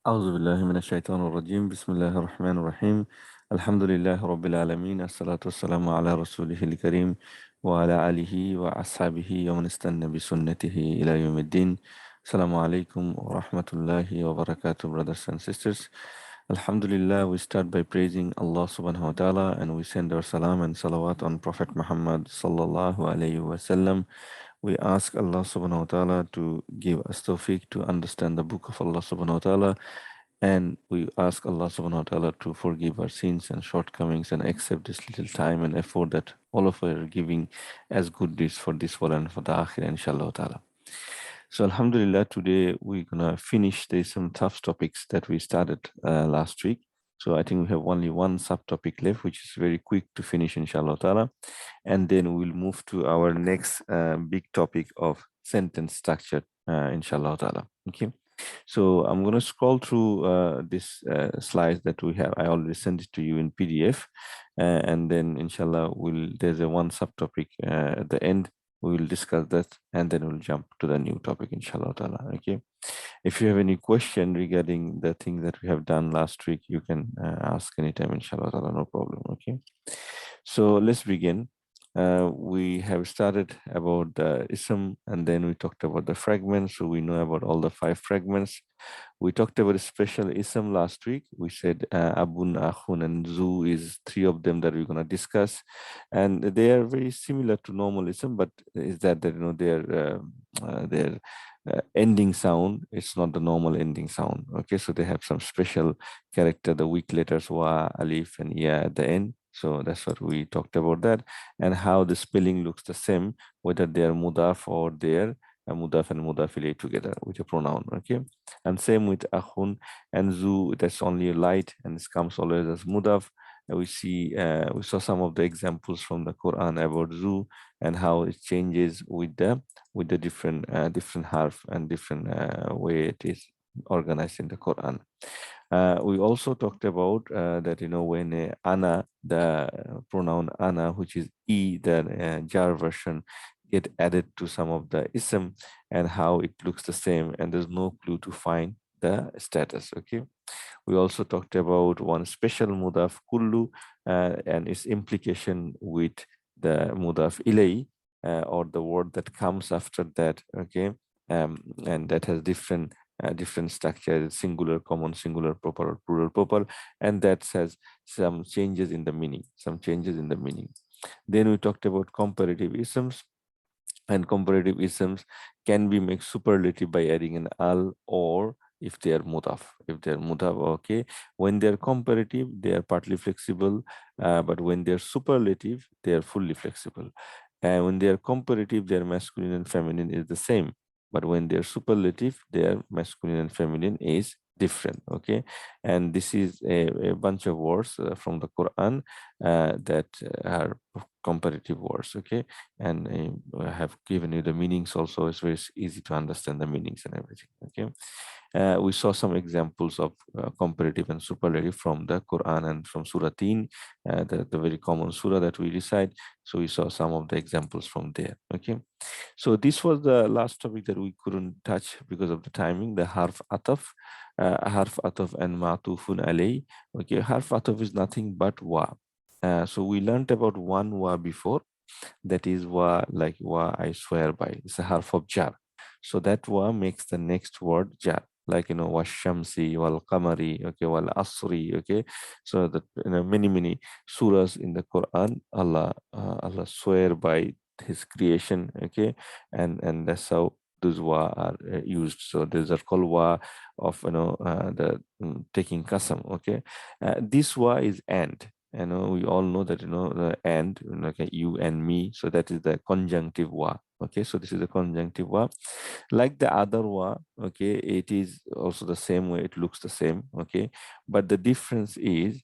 أعوذ بالله من الشيطان الرجيم بسم الله الرحمن الرحيم الحمد لله رب العالمين الصلاة والسلام على رسوله الكريم وعلى آله وأصحابه ومن استنى بسنته إلى يوم الدين. السلام عليكم ورحمة الله وبركاته, brothers and sisters. Alhamdulillah, we start by praising Allah subhanahu wa ta'ala, and we send our salam and salawat on Prophet Muhammad sallallahu alayhi wa sallam. We ask Allah subhanahu wa ta'ala to give us tawfiq to understand the book of Allah subhanahu wa ta'ala, and we ask Allah subhanahu wa ta'ala to forgive our sins and shortcomings and accept this little time and effort that all of us are giving as good deeds for this world and for the akhirah, inshallah ta'ala. So Alhamdulillah, today we're gonna finish. There's some tough topics that we started last week. So I think we have only one subtopic left, which is very quick to finish, inshallah ta'ala. And then we'll move to our next big topic of sentence structure, inshallah ta'ala. Okay. So I'm going to scroll through this slides that we have. I already sent it to you in PDF, and then inshallah there's a one subtopic at the end. We will discuss that, and then we'll jump to the new topic, inshallah ta'ala. Okay. If you have any question regarding the thing that we have done last week, you can ask anytime, inshallah ta'ala, no problem. Okay. So let's begin. We have started about the ism, and then we talked about the fragments. So we know about all the 5 fragments. We talked about a special ism last week. We said abun, akhun, and zu is 3 of them that we're going to discuss, and they are very similar to normal ism, but is that their ending sound, it's not the normal ending sound. Okay, so they have some special character, the weak letters wa, alif, and ya at the end. So that's what we talked about, that, and how the spelling looks the same, whether they are mudaf or they are mudaf and mudaf ilayh together with a pronoun. Okay, and same with akhun and zu, that's only a light, and this comes always as mudaf. We saw some of the examples from the Quran about zu and how it changes with the different harf and different way it is organized in the Quran. We also talked about that, when ana, the pronoun ana, which is e, the jar version, get added to some of the ism, and how it looks the same, and there's no clue to find the status. Okay. We also talked about one special mudaf kullu and its implication with the mudaf ilay, or the word that comes after that. Okay. And that has different structure, singular, common, singular, proper, or plural, proper, and that has some changes in the meaning, Then we talked about comparative isms, and comparative isms can be made superlative by adding an al, or if they are mudaf. Okay. When they are comparative, they are partly flexible, but when they are superlative, they are fully flexible. And when they are comparative, their masculine and feminine is the same, but when they are superlative, their masculine and feminine is different. Okay. And this is a bunch of words from the Quran that are comparative words. Okay. And I have given you the meanings also. It's very easy to understand the meanings and everything. Okay. We saw some examples of comparative and superlative from the Quran and from Surah Teen, the very common surah that we recite. So we saw some of the examples from there. Okay. So this was the last topic that we couldn't touch because of the timing, the harf ataf. Harf ataf and ma'tufun alay. Okay, harf ataf is nothing but wa. So we learned about one wa before, that is wa, like wa, I swear by. It's a harf of jar. So that wa makes the next word jar, like, wa shamsi, wal qamari, okay, wal asri, okay. So that, many surahs in the Quran, Allah swear by his creation, okay, and that's how those wa are used. So these are called wa of, the taking qasam, okay. This wa is and. We all know that, the and, like you and me. So that is the conjunctive wa. Okay, so this is the conjunctive wa. Like the other wa, okay, it is also the same way, it looks the same, okay. But the difference is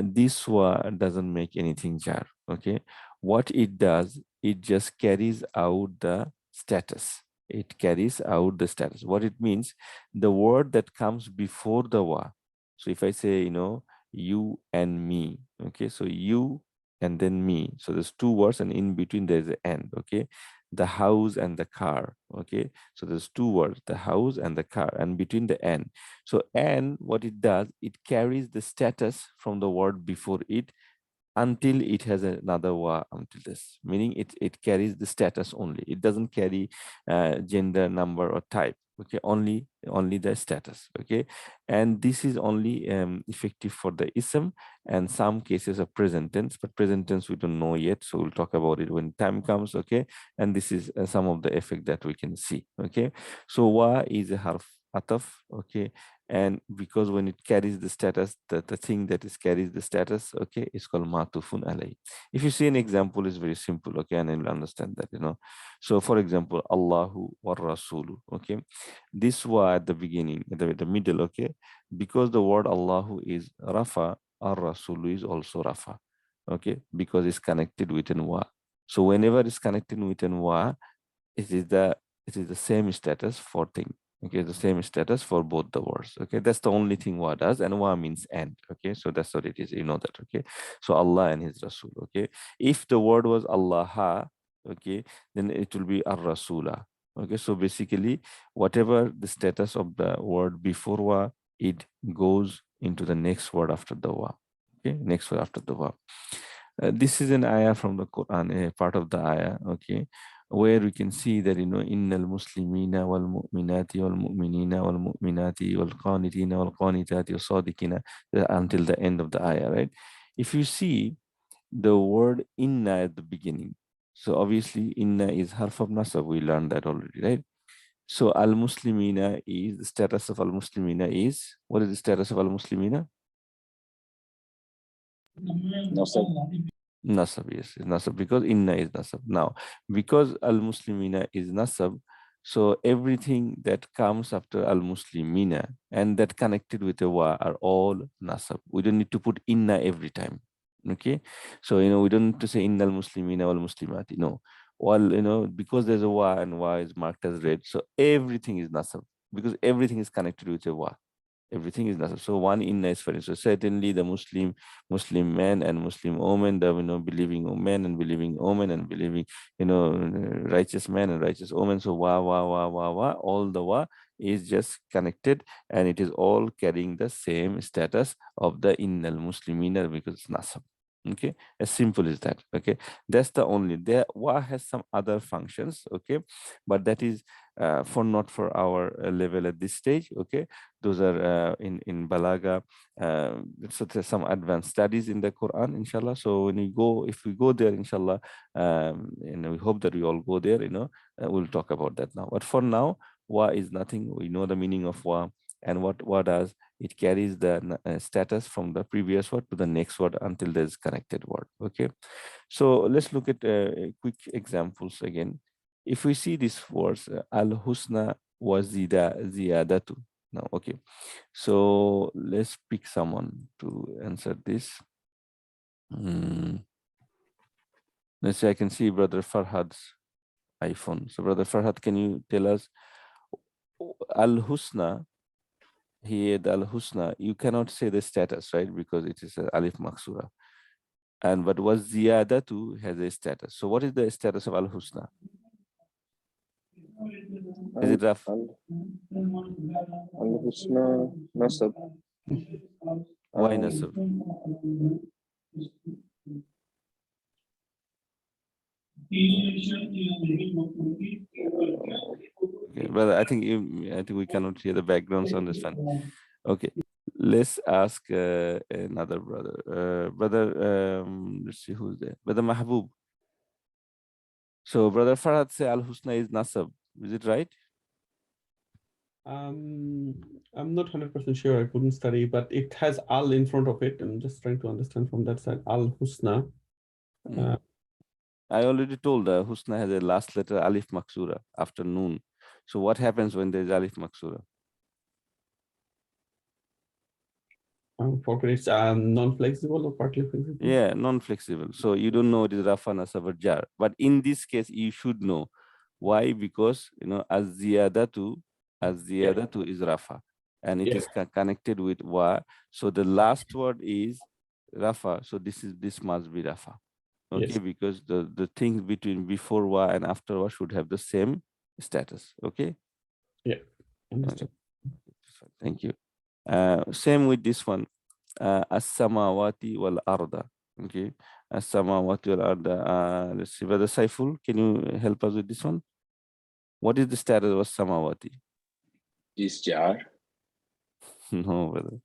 this wa doesn't make anything jar, okay. What it does, it just carries out the status. It carries out the status. What it means, the word that comes before the wa. So if I say, you and me, okay, so you and then me, so there's 2 words, and in between there's an and, okay. the house and the car. Okay, so there's two words, the house and the car, and between the and. So and what it does, it carries the status from the word before it until it has another wa until this, meaning it carries the status only. It doesn't carry gender, number, or type. Okay, only the status. Okay, and this is only effective for the ism and some cases of present tense, but present tense we don't know yet, so we'll talk about it when time comes. Okay, and this is some of the effect that we can see. Okay, so wa is a harf ataf. Okay, and because when it carries the status, the thing that is carries the status, okay, is called matufun alay. If you see an example, is very simple. Okay, and you'll understand that, so for example, Allahu wa Rasulu. Okay, this wa at the beginning, the middle. Okay, because the word Allahu is rafa, ar Rasulu is also rafa. Okay, because it's connected with an wa. So whenever it's connected with an wa, it is the same status for thing. Okay, the same status for both the words. Okay, that's the only thing wa does, and wa means and. Okay, so that's what it is, that. Okay, so Allah and his Rasul. Okay, if the word was Allah, okay, then it will be ar Rasula. Okay, so basically whatever the status of the word before wa, it goes into the next word after the wa. Okay, next word after the wa. This is an ayah from the Quran, a part of the ayah, okay, where we can see that, innal muslimina wal mu'minati wal mu'minina wal mu'minati wal qanitina wal qanitati wal sadiqina, until the end of the ayah, right? If you see the word inna at the beginning, so obviously inna is harf of nasab, we learned that already, right? So al-muslimina is, the status of al-muslimina is, what is the status of al-muslimina? Nasab, yes, is nasab, because inna is nasab. Now, because al-muslimina is nasab, so everything that comes after al-muslimina and that connected with a wa are all nasab. We don't need to put inna every time. Okay, so we don't need to say inna al-muslimina wal muslimati. No, well, because there's a wa and wa is marked as red, so everything is nasab because everything is connected with a wa. Everything is nasab. So one inna is for instance, so certainly the Muslim man and Muslim woman, the believing man and believing woman and believing righteous man and righteous woman. So wa, all the wa is just connected, and it is all carrying the same status of the innal muslimina because it's nasab. Okay, as simple as that. Okay, that's the only. There wa has some other functions. Okay, but that is not for our level at this stage. Okay, those are in balaga. So there's some advanced studies in the Quran, inshallah. So if we go there, inshallah, we hope that we all go there. We'll talk about that now. But for now, wa is nothing. We know the meaning of wa, and what wa does, it carries the status from the previous word to the next word until there's connected word. Okay, so let's look at quick examples again. If we see these words, al-husna wa ziyadatu. Now, okay, so let's pick someone to answer this. Let's say I can see Brother Farhad's iPhone. So Brother Farhad, can you tell us al-husna? Here, the al-husna, you cannot say the status, right? Because it is alif maksura. And but was ziyadatu has a status. So what is the status of al-husna? Is it Raf? Al-husna nasab. Why nasab? Okay, brother, I think we cannot hear the background sound. Is fine. Okay, let's ask another brother. Let's see who's there. Brother Mahbub. So Brother Farhad say Al Husna is nasab. Is it right? I'm not 100% sure. I couldn't study, but it has al in front of it. I'm just trying to understand from that side. Al Husna. I already told Husna has a last letter Alif Maksura after Noon. So what happens when there's Alif Maksura? I'm forgetting. It's non-flexible or partly flexible? Yeah, non-flexible. So you don't know it is Rafa, Nasab, or Jar. But in this case, you should know. Why? Because, Az-Ziyadatu is Rafa. And it is connected with Wa. So the last word is Rafa. So this must be Rafa. Okay, Yes. because the things between before wa and after wa should have the same status. Okay. Yeah. Okay. Understood. Thank you. Same with this one. As-samawati wal arda. Okay. As-samawati wal arda. Let's see. Brother Saiful, can you help us with this one? What is the status of samawati? Is jar? No, brother.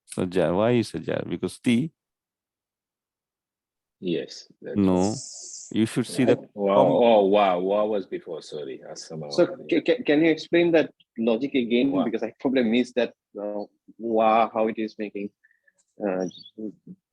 So jar. Why is a jar? Because T. Yes, that No. was. You should see the Wow. Oh, wow. Wow was before. Sorry. So can you explain that logic again? Wow. Because I probably missed that. Wow, how it is making.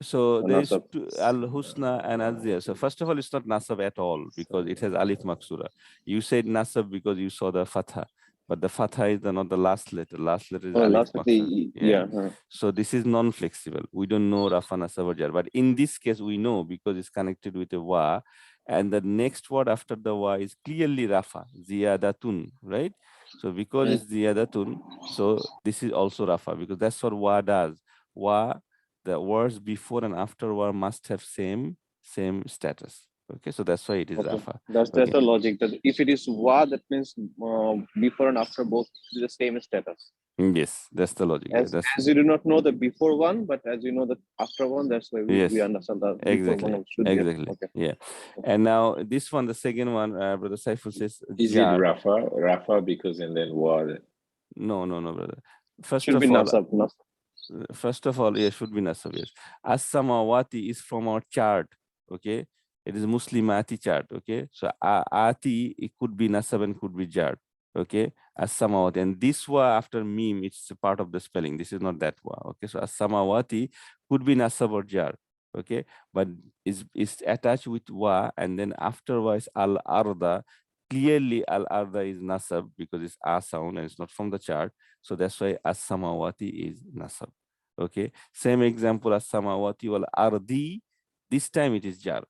So there is Nasab. al-husna and al-ziyah. So first of all, it's not nasab at all because it has alif maksura. You said nasab because you saw the fatha, but the fatha is not the last letter. Last letter is alif Last maksura. yeah. So this is non-flexible. We don't know rafa nasab or jar, but in this case we know because it's connected with a wa, and the next word after the wa is clearly rafa, ziyadatun, right? So because it's ziyadatun, so this is also rafa because that's what wa does. Wa, the words before and after were must have same status. Okay, so that's why it is rafa. That's Okay. the logic. That if it is wa, that means before and after both is the same status. Yes, that's the logic. As you do not know the before one, but as you know the after one, that's why we understand the before one should be. Okay. Yeah. And now this one, the second one, Brother Saiful says Is jar. it Rafa? Rafa because and then what? No, brother. First should of be all, nasab. yeah, should be nasab. Yes. As-samawati is from our chart. Okay, it is Muslimati chart. Okay, so ati, it could be nasab and could be jar. Okay, as-samawati, and this wa after meme, it's a part of the spelling. This is not that wa. Okay, so as-samawati could be nasab or jar. Okay, but is attached with wa, and then afterwards al-arda. Clearly al-arda is nasab because it's a sound and it's not from the chart. So that's why as-samawati is nasab. Okay, same example as samawati wal ardi. This time it is jar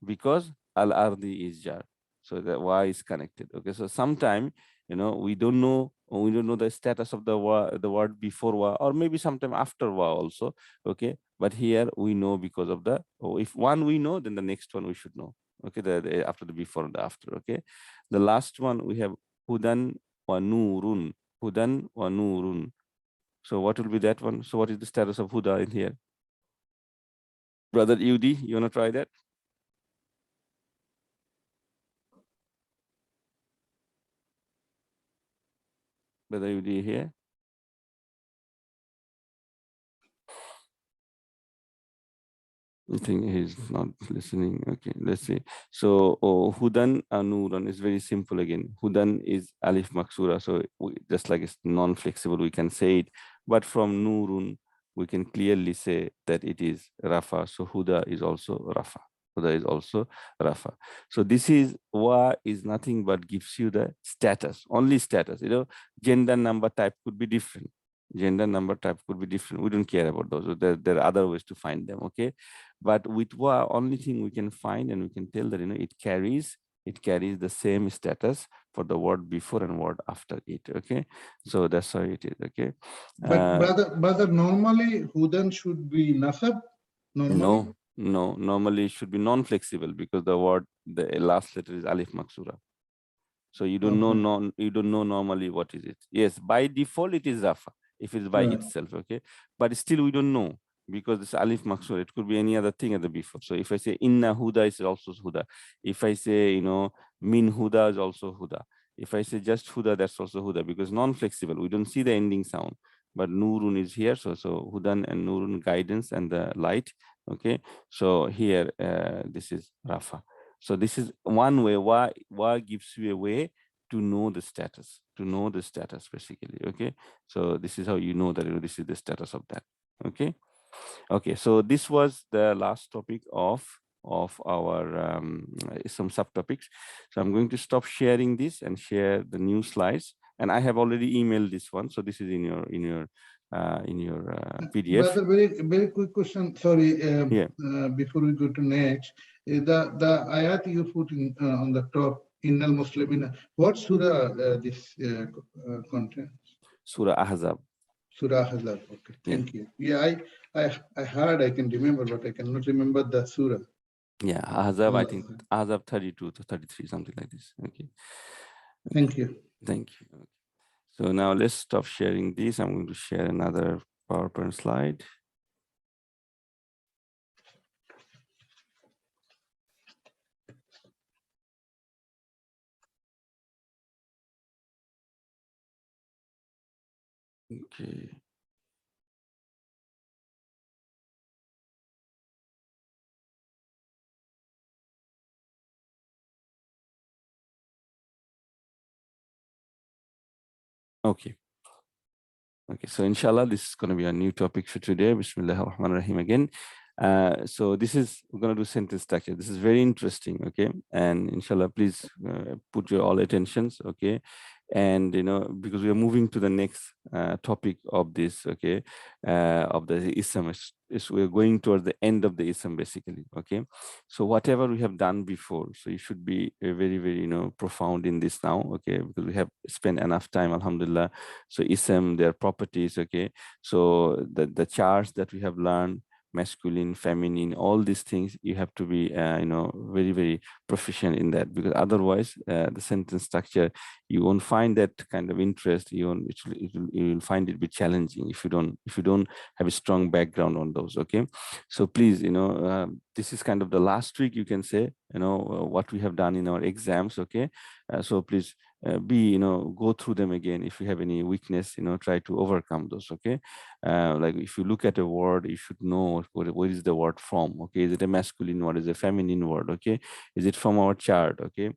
because al ardi is jar. So the wa is connected. Okay, so sometime we don't know the status of the word before wa, or maybe sometime after wa also. Okay, but here we know because of the if one we know, then the next one we should know. Okay, the after the before and the after. Okay, the last one we have hudan wa nurun. Hudan wa nurun. So what will be that one? So what is the status of Huda in here? Brother Yudi, you want to try that? Brother Yudi here? I think he's not listening. Okay, let's see. So Hudan Nuran is very simple again. Hudan is Alif Maksura. So just like it's non-flexible, we can say it. But from Nurun, we can clearly say that it is Rafa. So Huda is also Rafa. Huda is also Rafa. So this is wa is nothing but gives you the status, only status. Gender, number, type could be different. Gender, number, type could be different. We don't care about those. There are other ways to find them. Okay. But with wa, only thing we can find and we can tell that it carries the same status for the word before and word after it. Okay, so that's how it is. Okay, but brother, normally hudan should be nasab. Normally? No, normally it should be non-flexible because the last letter is alif maksura. So you don't know you don't know normally what is it. Yes, by default it is rafa if it's by itself. Okay, but still we don't know because it's alif maksur. It could be any other thing at the before. So if I say inna huda, is also huda. If I say min huda is also huda. If I say just huda, that's also huda because non-flexible. We don't see the ending sound, but nurun is here. So hudan and nurun, guidance and the light. Okay, so here this is rafa. So this is one way. Wa gives you a way to know the status, basically. Okay, so this is how you know that this is the status of that. Okay, so this was the last topic of our some subtopics. So I'm going to stop sharing this and share the new slides, and I have already emailed this one, so this is in your PDF. Brother, very quick question. Sorry, before we go to next, the ayat you put in on the top, Innal Muslimina. What surah this contains? Surah Ahzab. Surah Ahzab. Okay, thank you. Yeah, I heard, I can remember, but I cannot remember the surah. Yeah, Ahzab, I think Ahzab 32 to 33, something like this. Okay. Thank you. Thank you. Okay. So now let's stop sharing this. I'm going to share another PowerPoint slide. Okay. Okay. Okay, so inshallah, this is going to be a new topic for today. Bismillah ar-Rahman ar-Rahim again. So this is, we're going to do sentence structure. This is very interesting, okay? And inshallah, please put your all attentions, okay? And, you know, because we are moving to the next topic of this, okay? Of the ism, we're going towards the end of the ism, basically, okay? So whatever we have done before, so you should be very, very, you know, profound in this now, okay? Because we have spent enough time, alhamdulillah. So ism, their properties, okay? So the charts that we have learned, masculine, feminine, all these things, you have to be, you know, very, very proficient in that, because otherwise the sentence structure, you won't find that kind of interest. You won't, you will find it be challenging if you don't have a strong background on those, okay? So please, you know, this is kind of the last week, you can say, you know, what we have done in our exams, okay? So please you know, go through them again. If you have any weakness, you know, try to overcome those, okay? Like if you look at a word, you should know where is the word from, okay? Is it a masculine word? Is it a feminine word, okay? Is it from our chart, okay?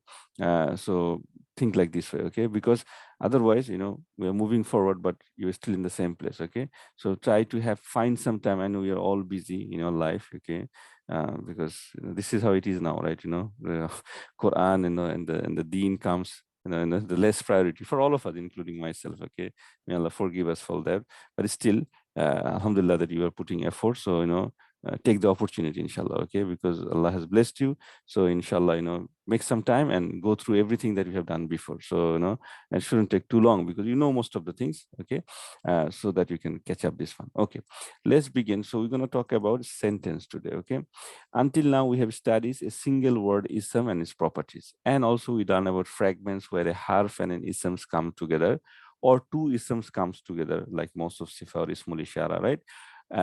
So think like this way, okay? Because otherwise, you know, we are moving forward, but you're still in the same place, okay? So try to find some time. I know we are all busy in your life, okay? Because you know, this is how it is now, right? You know, the Quran, you know, and the Deen comes, you know, and the less priority for all of us, including myself, okay? May Allah forgive us for that. But still, alhamdulillah that you are putting effort. So, you know, take the opportunity, inshallah, okay? Because Allah has blessed you. So inshallah, you know, make some time and go through everything that you have done before. So, you know, it shouldn't take too long because you know most of the things, okay? So that you can catch up this one. Okay, let's begin. So we're going to talk about sentence today, okay? Until now, we have studied a single word ism and its properties. And also we done about fragments where a harf and an isms come together, or two isms comes together, like most of Sifa or Ismul Ishara, right?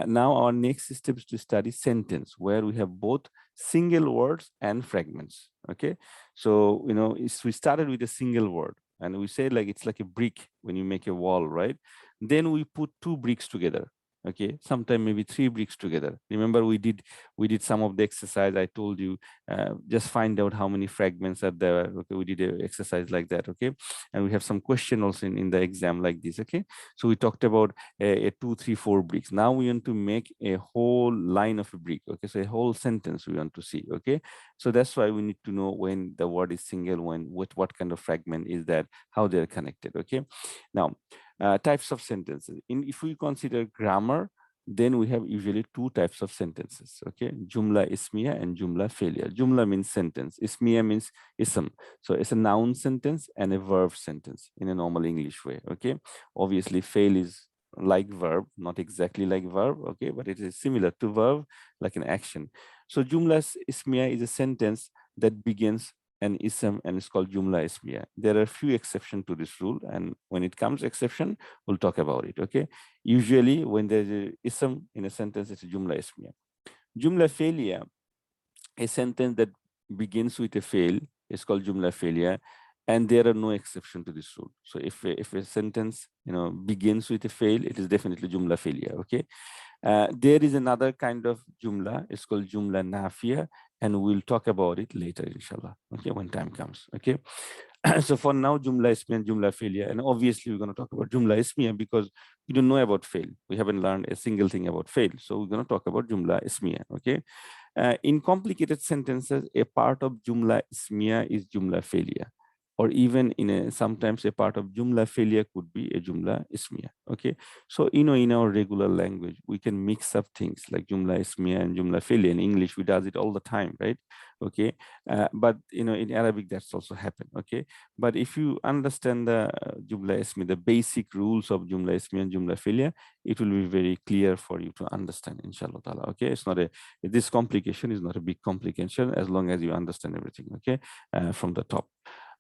Now our next step is to study sentence, where we have both single words and fragments, okay? So, you know, we started with a single word, and we say like it's like a brick when you make a wall, right? Then we put two bricks together, okay? Sometimes maybe three bricks together. Remember we did some of the exercise. I told you, just find out how many fragments are there, okay? We did an exercise like that, okay? And we have some question also in the exam like this, okay? So we talked about a 2, 3, 4 bricks. Now we want to make a whole line of a brick, okay? So a whole sentence we want to see, okay? So that's why we need to know when the word is single, when what kind of fragment is that, how they're connected, okay? Now, types of sentences. If we consider grammar, then we have usually two types of sentences, okay? Jumla Ismiya and Jumla Failure. Jumla means sentence. Ismiya means ism. So it's a noun sentence and a verb sentence in a normal English way, okay? Obviously, fail is like verb, not exactly like verb, okay? But it is similar to verb, like an action. So Jumla Ismiya is a sentence that begins an ism and it's called Jumla Ismiya. There are a few exceptions to this rule, and when it comes exception, we'll talk about it, okay? Usually when there's a ism in a sentence, it's a Jumla Ismiya. Jumla Failure, a sentence that begins with a fail, is called Jumla Failure, and there are no exception to this rule. So if a sentence, you know, begins with a fail, it is definitely Jumla Failure, okay? There is another kind of Jumla, it's called Jumla Nafiya, and we'll talk about it later, inshallah, okay, when time comes, okay? So for now, Jumla Ismiya and Jumla Failure, and obviously we're going to talk about Jumla Ismiya because we don't know about fail. We haven't learned a single thing about fail. So we're going to talk about Jumla Ismiya, okay? In complicated sentences, a part of Jumla Ismiya is Jumla Failure. or even in a sometimes a part of Jumla failure could be a Jumla Ismiya. Okay, so in our regular language we can mix up things like Jumla Ismiya and Jumla failure. In English we does it all the time, right? Okay, but in Arabic that's also happen. Okay, but if you understand the Jumla Ismiya, the basic rules of Jumla Ismiya and Jumla failure, it will be very clear for you to understand, inshallah ta'ala. Okay, it's not this complication is not a big complication as long as you understand everything, okay, from the top.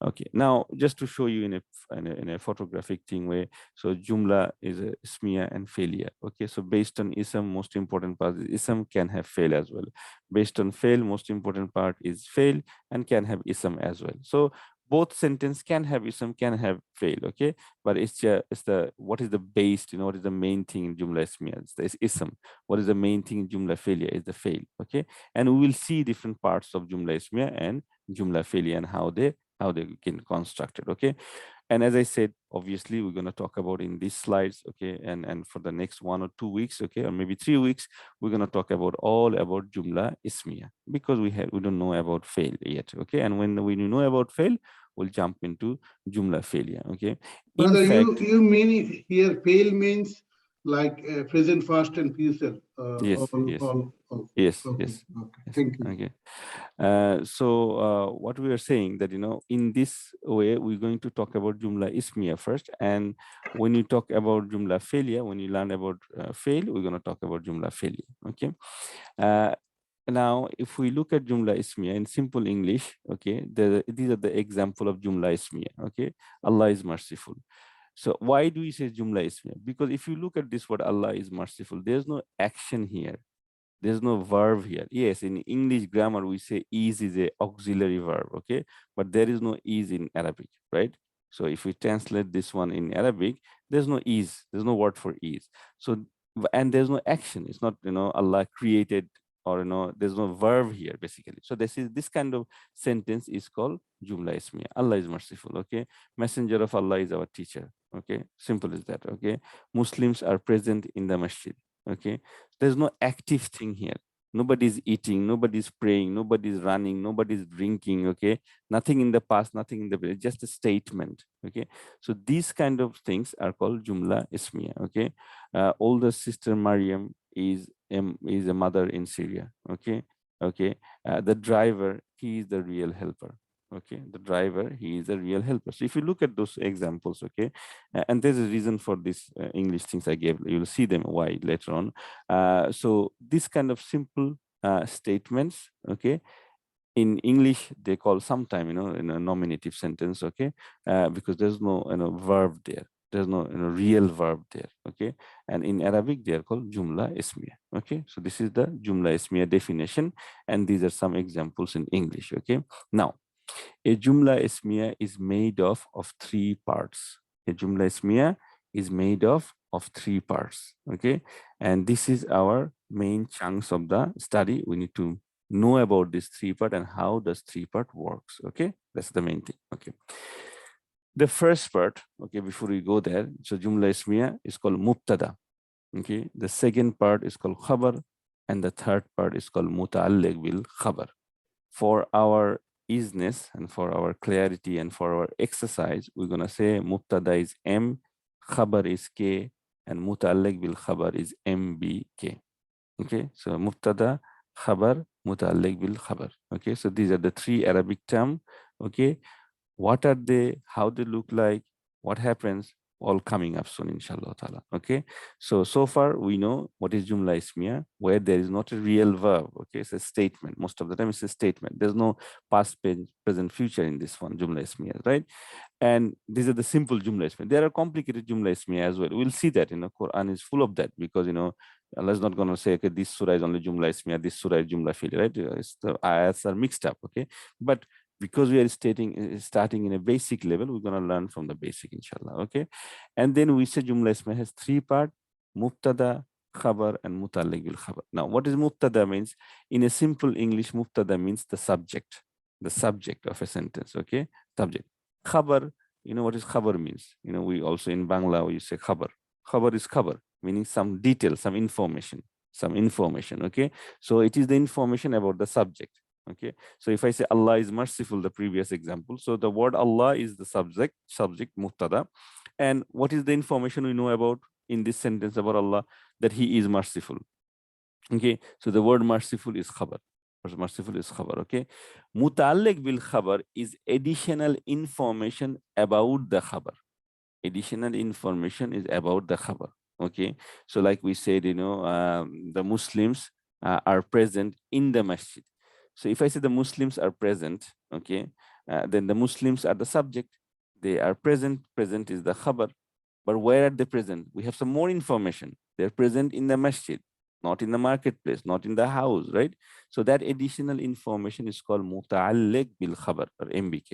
Okay, now just to show you in a photographic thing way, so Jumla is a Ismiya and failure. Okay, so based on ism, most important part is ism can have fail as well. Based on fail, most important part is fail and can have ism as well. So both sentence can have ism, can have fail. Okay, but it's the what is the base, what is the main thing in Jumla Ismiya? It's the ism. What is the main thing in Jumla failure is the fail. Okay, and we will see different parts of Jumla Ismiya and Jumla failure and how they can construct it. Okay, and as I said, obviously we're going to talk about in these slides. Okay, and for the next 1 or 2 weeks, okay, or maybe 3 weeks, we're going to talk about all about Jumla Ismiya because we don't know about fail yet. Okay, and when we know about fail, we'll jump into Jumla failure. Okay, Brother, you mean here fail means like present, past, and future. Yes. Yes. Okay. Yes. Thank you. Okay. So what we are saying that in this way we're going to talk about Jumla Ismiya first, and when you talk about Jumla failure, when you learn about fail, we're going to talk about Jumla failure. Okay. Now, if we look at Jumla Ismiya in simple English, okay, these are the example of Jumla Ismiya. Okay, Allah is merciful. So why do we say Jumla Ismiya? Because if you look at this word, Allah is merciful, there's no action here. There's no verb here. Yes, in English grammar, we say is a auxiliary verb, okay? But there is no is in Arabic, right? So if we translate this one in Arabic, there's no is, there's no word for is. So, and there's no action. It's not, Allah created, or, there's no verb here, basically. So this kind of sentence is called Jumla Ismiya. Allah is merciful, okay? Messenger of Allah is our teacher, okay? Simple as that, okay? Muslims are present in the masjid, okay? There's no active thing here. Nobody's eating, nobody's praying, nobody's running, nobody's drinking, okay? Nothing in the past, nothing in the present, just a statement, okay? So these kind of things are called Jumla Ismiya, okay? Older sister Maryam is a mother in Syria, okay? Okay, the driver, he is the real helper. Okay, the driver, he is a real helper. So if you look at those examples, okay, and there's a reason for this English things I gave, you'll see them why later on. So this kind of simple statements, okay, in English they call sometime, in a nominative sentence, okay, because there's no verb there. There's no real verb there, okay, and in Arabic they are called Jumla Ismiya. Okay, so this is the Jumla Ismiya definition, and these are some examples in English. Okay, now a Jumla Ismiya is made of 3 parts. A Jumla Ismiya is made of 3 parts. Okay, and this is our main chunks of the study. We need to know about this 3 part and how does 3 part works. Okay, that's the main thing. Okay, the first part, okay, before we go there, so Jumla Ismiya is called Mubtada. Okay, the second part is called Khabar, and the third part is called Muta'alliq bil Khabar. For our easiness and for our clarity and for our exercise, we're gonna say Mubtada is M, Khabar is K, and Muta'alliq bil Khabar is MBK. Okay, so Mubtada, Khabar, Muta'alliq bil Khabar. Okay, so these are the 3 Arabic terms. Okay, what are they, how they look like, what happens, all coming up soon, inshallah ta'ala. Okay, so far we know what is Jumla Ismiya, where there is not a real verb. Okay, it's a statement. Most of the time it's a statement. There's no past, present, future in this one, Jumla Ismiya, right? And these are the simple Jumla Ismiya. There are complicated Jumla Ismiya as well. We'll see that, Quran is full of that, because Allah is not going to say, okay, this surah is only Jumla Ismiya, this surah is Jumla Fi'li, right? The ayats are mixed up, okay? But because we are starting in a basic level, we're going to learn from the basic, inshallah, okay? And then we say Jumla Ismiya has 3 parts: Mubtada, Khabar, and Muta'alliq bil Khabar. Now, what is Mubtada means? In a simple English, Mubtada means the subject of a sentence, okay? Subject. Khabar, what is Khabar means? We also in Bangla, we say Khabar. Khabar is Khabar, meaning some detail, some information, okay? So it is the information about the subject. Okay, so if I say Allah is merciful, the previous example, so the word Allah is the subject mubtada, and what is the information we know about in this sentence about Allah? That he is merciful. Okay, so the word merciful is khabar. Merciful is khabar. Okay, muta'alliq bil khabar is additional information about the khabar. Additional information is about the khabar. Okay, so like we said, the Muslims are present in the masjid. So if I say the Muslims are present, okay, then the Muslims are the subject. They are present. Present is the khabar. But where are they present? We have some more information. They're present in the masjid, not in the marketplace, not in the house, right? So that additional information is called muta'alliq bil khabar, or MBK.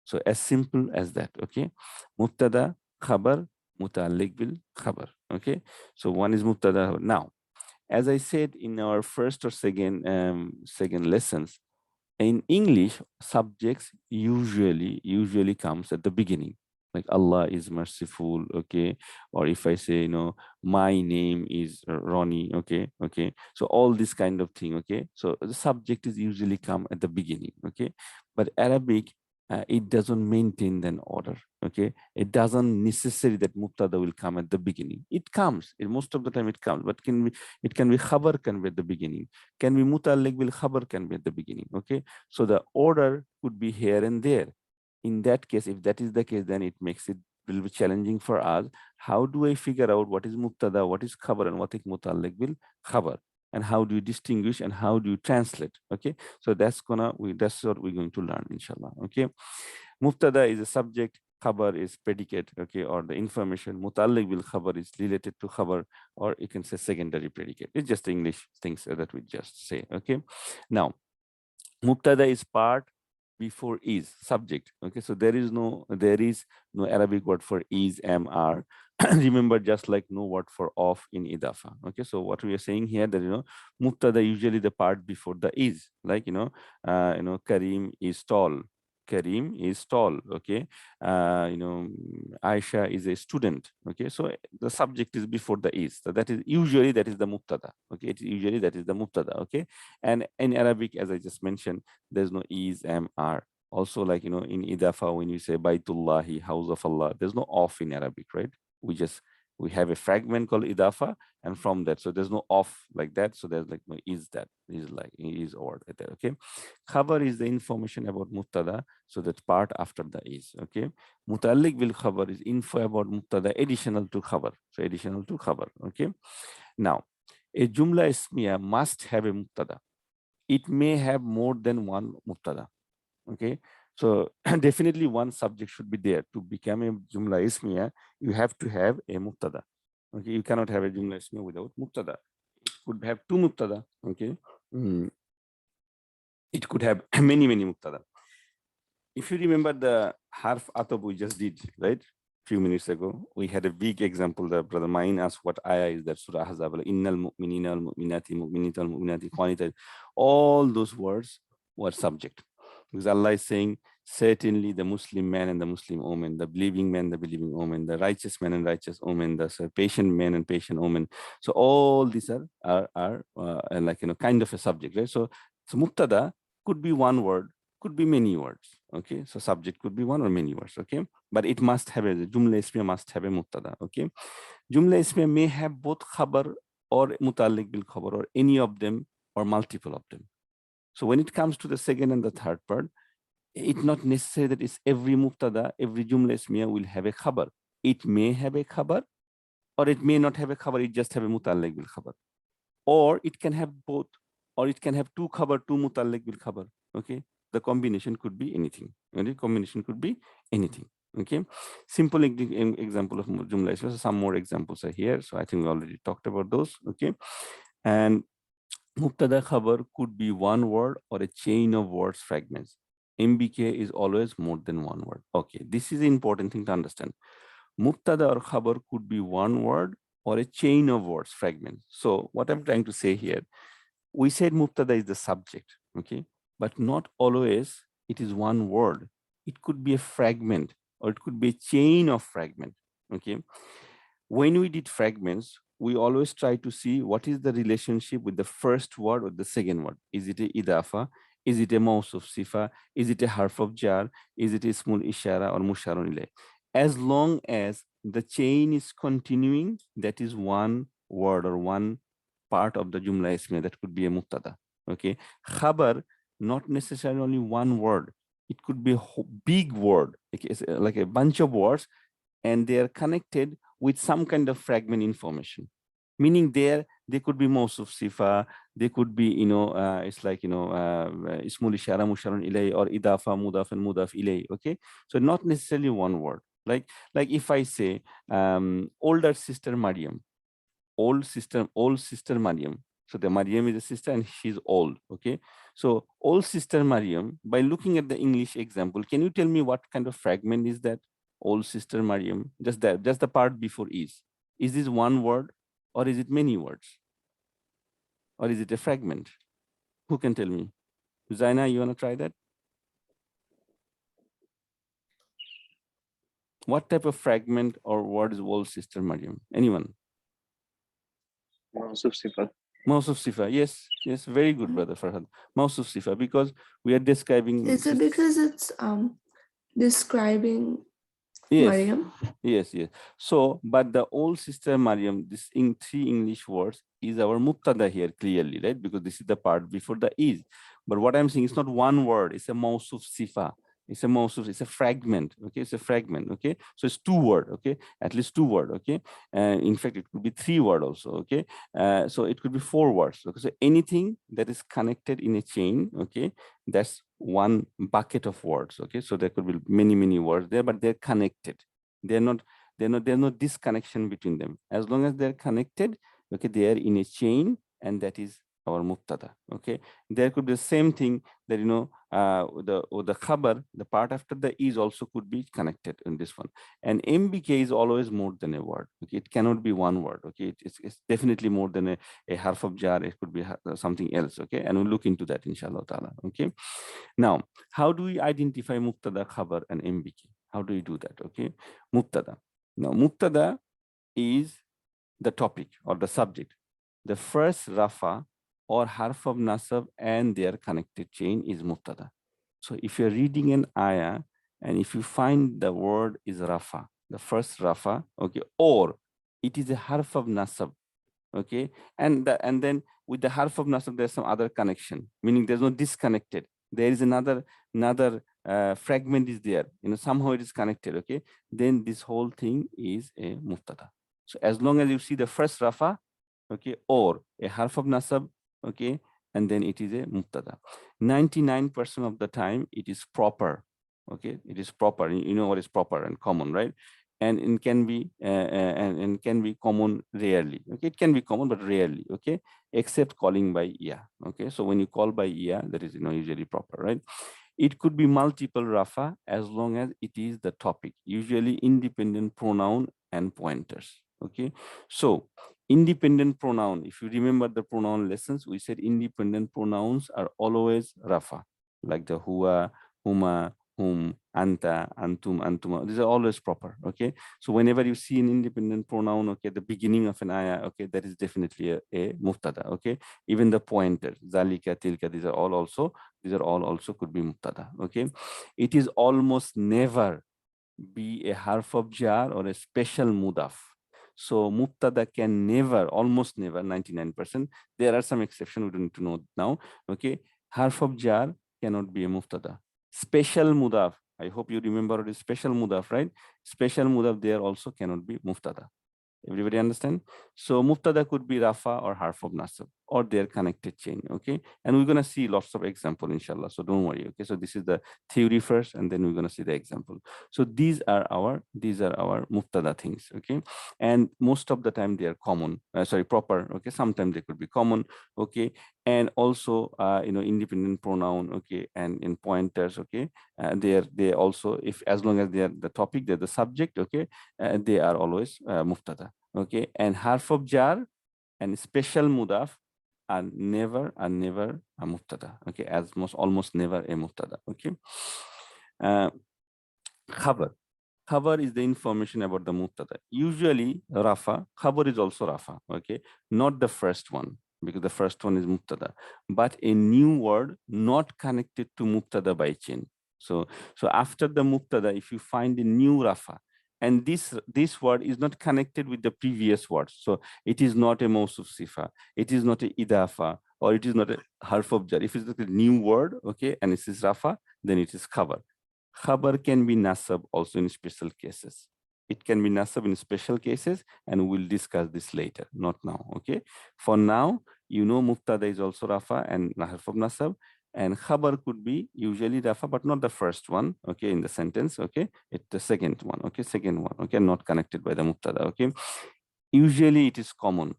So as simple as that, okay? Mubtada, khabar, muta'alliq bil khabar, okay? So one is mubtada. Now, as I said in our first or second lessons, in English, subjects usually comes at the beginning, like Allah is merciful, okay? Or if I say, my name is Ronnie, okay? So all this kind of thing, okay? So the subject is usually come at the beginning, okay? But Arabic, it doesn't maintain an order, okay? It doesn't necessary that mubtada will come at the beginning. It comes, most of the time it comes, but it can be khabar can be at the beginning, can be muta'alliq bil khabar can be at the beginning, okay? So the order could be here and there. In that case, if that is the case, then it makes it a little bit challenging for us. How do I figure out what is mubtada, what is khabar, and what is muta'alliq bil khabar? And how do you distinguish and how do you translate? Okay, so that's what we're going to learn, inshallah. Okay, mubtada is a subject, khabar is predicate, okay, or the information. Muta'alliq bil khabar is related to khabar, or you can say secondary predicate. It's just English things that we just say. Okay, now mubtada is part before is subject. Okay, so there is no Arabic word for is, am, are. Remember, just like no word for of in idafa. Okay, so what we are saying here that mubtada usually the part before the is, like Karim is tall. Karim is tall. Okay, Aisha is a student. Okay, so the subject is before the is. So that is the mubtada. Okay, it's usually that is the mubtada. Okay, and in Arabic, as I just mentioned, there's no is, am, are. Also, like in idafa, when you say Baitullahi, house of Allah, there's no of in Arabic, right? We have a fragment called idafa, and from that, so there's no of like that. So there's like no is, that is like is or that. Okay, khabar is the information about mubtada, so that part after the is. Okay, muta'alliq bil khabar is info about mubtada additional to khabar, so additional to khabar. Okay, now a Jumla Ismiya must have a mubtada. It may have more than one mubtada. Okay, so definitely one subject should be there. To become a Jumla Ismiya, you have to have a mubtada. Okay, you cannot have a Jumla Ismiya without mubtada. It could have two mubtada. Okay, it could have many mubtada. If you remember the harf atab we just did, right? Few minutes ago, we had a big example that Brother Main asked what ayah is that, Surah Ahzab, innal mu'minina al mu'minati mu'minita al mu'minati qanita. All those words were subject. Because Allah is saying, certainly the Muslim man and the Muslim woman, the believing man, the believing woman, the righteous man and righteous woman, the patient man and patient woman. So all these are like, kind of a subject, right? So mubtada could be one word, could be many words. Okay, so subject could be one or many words. Okay, but it must have the Jumla Ismiya must have a mubtada. Okay, Jumla Ismiya may have both khabar or muta'alliq bil khabar, or any of them or multiple of them. So when it comes to the second and the third part, it's not necessary that it's every mubtada, every Jumla Ismiya will have a khabar. It may have a khabar, or it may not have a khabar, it just have a muta'alliq bil khabar. Or it can have both, or it can have two khabar, two muta'alliq bil khabar. Okay, the combination could be anything. Okay? Combination could be anything. Okay, simple example of Jumla Ismiya. So some more examples are here. So I think we already talked about those. Okay, and mubtada khabar could be one word or a chain of words fragments. MBK is always more than one word. Okay, this is the important thing to understand. Mubtada or khabar could be one word or a chain of words fragments. So what I'm trying to say here, we said mubtada is the subject, okay, but not always it is one word. It could be a fragment, or it could be a chain of fragment. Okay, when we did fragments, we always try to see what is the relationship with the first word or the second word. Is it a idafa? Is it a mawsuf sifa? Is it a harf of jar? Is it ismul ishara or musharun ilayh? As long as the chain is continuing, that is one word or one part of the Jumla Ismiya, that could be a mubtada. Okay. Khabar, not necessarily only one word. It could be a big word, like a bunch of words, and they are connected with some kind of fragment information. Meaning they could be mawsuf sifa, they could be, it's like, ismul ishara musharun ilay, or idafa, mudaf and mudaf ilay. Okay. So not necessarily one word. Like if I say older sister Maryam, old sister Maryam. So the Maryam is a sister and she's old. Okay. So old sister Maryam, by looking at the English example, can you tell me what kind of fragment is that? Old sister Maryam, just the part before is. Is this one word or is it many words? Or is it a fragment? Who can tell me? Zaina, you want to try that? What type of fragment or word is old sister Maryam? Anyone? Mawsuf sifa. Mawsuf sifa, yes, very good, brother Farhad. Mawsuf sifa, because we are describing. Is it because it's describing Yes. Maryam? Yes. So, but the old sister Maryam, this in 3 English words is our mubtada here clearly, right? Because this is the part before the is. But what I'm saying is not one word, it's a mawsuf sifa. It's a mawsuf, it's a fragment. Okay, it's a fragment. Okay, so it's 2 word. Okay, at least 2 word. Okay, in fact, it could be 3 word also. Okay, so it could be 4 words. Okay, so anything that is connected in a chain. Okay, that's one bucket of words. Okay, so there could be many words there, but they're connected. There's no disconnection between them. As long as they're connected, okay, they are in a chain, and that is our mubtada. Okay, there could be the same thing that the khabar, the part after the is, also could be connected in this one. And MBK is always more than a word. Okay, it cannot be one word. Okay, it's definitely more than a harf of jar. It could be something else. Okay, and we'll look into that inshallah ta'ala. Okay, now how do we identify mubtada, khabar, and MBK? How do we do that? Okay, mubtada. Now mubtada is the topic or the subject. The first rafa or harf of nasab and their connected chain is mubtada. So if you're reading an ayah and if you find the word is rafa, the first rafa, okay, or it is a harf of nasab, okay, and then with the harf of nasab there's some other connection, meaning there's no disconnected. There is another fragment is there, somehow it is connected. Okay, then this whole thing is a mubtada. So as long as you see the first rafa, okay, or a harf of nasab, okay, and then it is a mubtada. 99% of the time it is proper. Okay, it is proper. You know what is proper and common, right? And it can be and can be common rarely. Okay, it can be common but rarely. Okay, except calling by iya. Okay, so when you call by iya, that is usually proper, right? It could be multiple rafa as long as it is the topic, usually independent pronoun and pointers. Okay, so independent pronoun, if you remember the pronoun lessons, we said independent pronouns are always rafa, like the huwa, huma, whom, anta, antum, antuma. These are always proper. Okay, so whenever you see an independent pronoun, okay, at the beginning of an ayah, okay, that is definitely a mubtada. Okay, even the pointer, zalika, tilka, these are all also could be mubtada. Okay, it is almost never be a harf of jar or a special mudaf. So mubtada can never, almost never, 99%. There are some exceptions we don't need to know now. Okay, harf of jar cannot be a mubtada. Special mudaf, I hope you remember what is special mudaf, right? Special mudaf there also cannot be mubtada. Everybody understand? So mubtada could be rafa or harf of nasab or their connected chain. Okay, and we're gonna see lots of example inshallah. So don't worry. Okay, so this is the theory first, and then we're gonna see the example. So these are our mubtada things. Okay, and most of the time they are common. Proper. Okay, sometimes they could be common. Okay, and also independent pronoun. Okay, and in pointers. Okay, they also, if as long as they are the topic, they're the subject. Okay, they are always mubtada. Okay, and harf of jar and special mudaf are never a mubtada. Okay, almost never a mubtada. Okay, khabar. Khabar is the information about the mubtada. Usually rafa, khabar is also rafa. Okay, not the first one. because the first one is mubtada, but a new word not connected to mubtada by chain. So after the mubtada, if you find a new rafa, and this word is not connected with the previous words, so it is not a mawsuf sifa, it is not a idafa, or it is not a harf of jar. If it's a new word, okay, and it is rafa, then it is khabar. Khabar can be nasab also in special cases. It can be nasab in special cases, and we'll discuss this later, not now, okay? For now, you know mubtada is also rafa and harf of nasab, and khabar could be usually rafa, but not the first one, okay, in the sentence, okay? It's the second one, okay, not connected by the mubtada, okay? Usually it is common.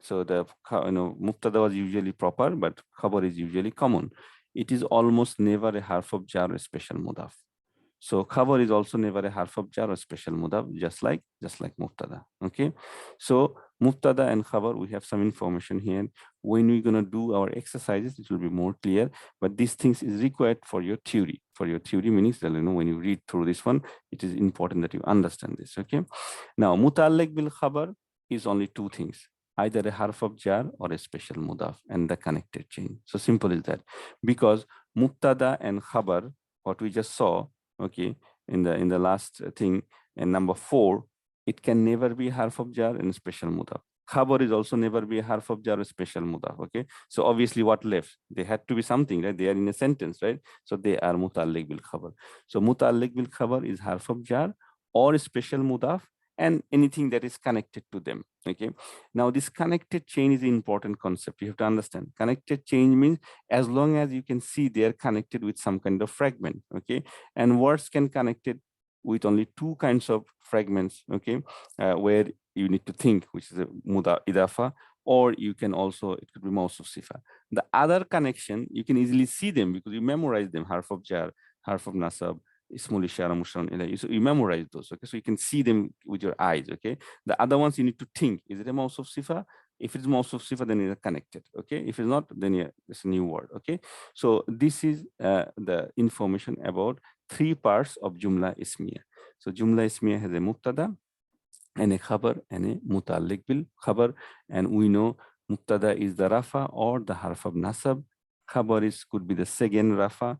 So the mubtada was usually proper, but khabar is usually common. It is almost never a harf of jar or special mudaf. So khabar is also never a harf of jar or special mudaf, just like mubtada. Okay. So mubtada and khabar, we have some information here. When we're gonna do our exercises, it will be more clear. But these things is required for your theory. For your theory means that when you read through this one, it is important that you understand this. Okay. Now muta'alliq bil khabar is only two things: either a harf of jar or a special mudaf and the connected chain. So simple is that. Because mubtada and khabar, what we just saw, okay, in the last thing, and number 4, it can never be harf of jar and special mudaf. Khabar is also never be a harf of jar or special mudaf. Okay, so obviously what left? They had to be something, right? They are in a sentence, right? So they are muta'alliq bil khabar. So muta'alliq bil khabar is harf of jar or special mudaf and anything that is connected to them. Okay, now this connected chain is an important concept. You have to understand. Connected chain means as long as you can see they are connected with some kind of fragment. Okay, and words can connected with only 2 kinds of fragments. Okay, where you need to think, which is a muda idafa, or you can also, it could be mawsuf sifa. The other connection, you can easily see them because you memorize them: harf of jar, harf of nasab, ismul ishara, musharan ilayhi. So you memorize those. Okay, so you can see them with your eyes. Okay, the other ones you need to think: is it a mawsuf sifa? If it's mawsuf sifa, then it's connected. Okay, if it's not, then yeah, it's a new word. Okay, so this is the information about 3 parts of Jumla Ismiya. So Jumla Ismiya has a mubtada and a khabar and a muta'alliq bil khabar, and we know mubtada is the rafa or the harf of nasab. Khabar could be the second rafa.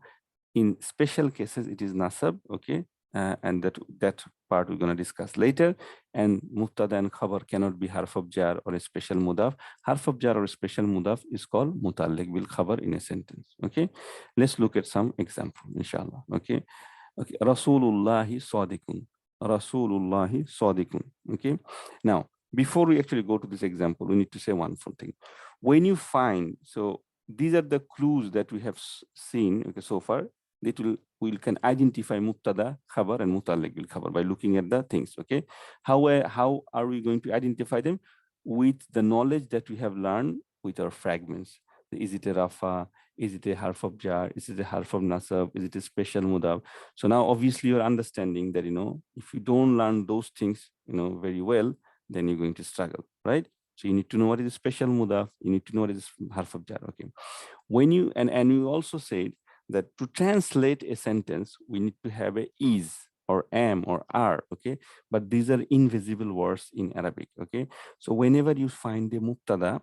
In special cases, it is nasab, okay, and that part we're going to discuss later. And mubtada and khabar cannot be harf of jar or a special mudaf. Harf of jar or a special mudaf is called muta'alliq bil khabar in a sentence. Okay, let's look at some example, inshallah. Okay, Rasulullahi Sadiqun. Rasulullahi Sadiqun. Okay, now before we actually go to this example, we need to say one full thing. When you find, so these are the clues that we have seen, okay, so far. That we can identify mubtada, khabar, and muta'alliq bil khabar by looking at the things. Okay, how are we going to identify them? With the knowledge that we have learned with our fragments. Is it a rafa? Is it a harf of jar? Is it a harf of nasab? Is it a special mudaf? So now obviously you're understanding that, if you don't learn those things, very well, then you're going to struggle, right? So you need to know what is a special mudaf. You need to know what is harf of jar. Okay, when you and you also said that to translate a sentence, we need to have a is or am or are, okay? But these are invisible words in Arabic, okay? So whenever you find a mubtada,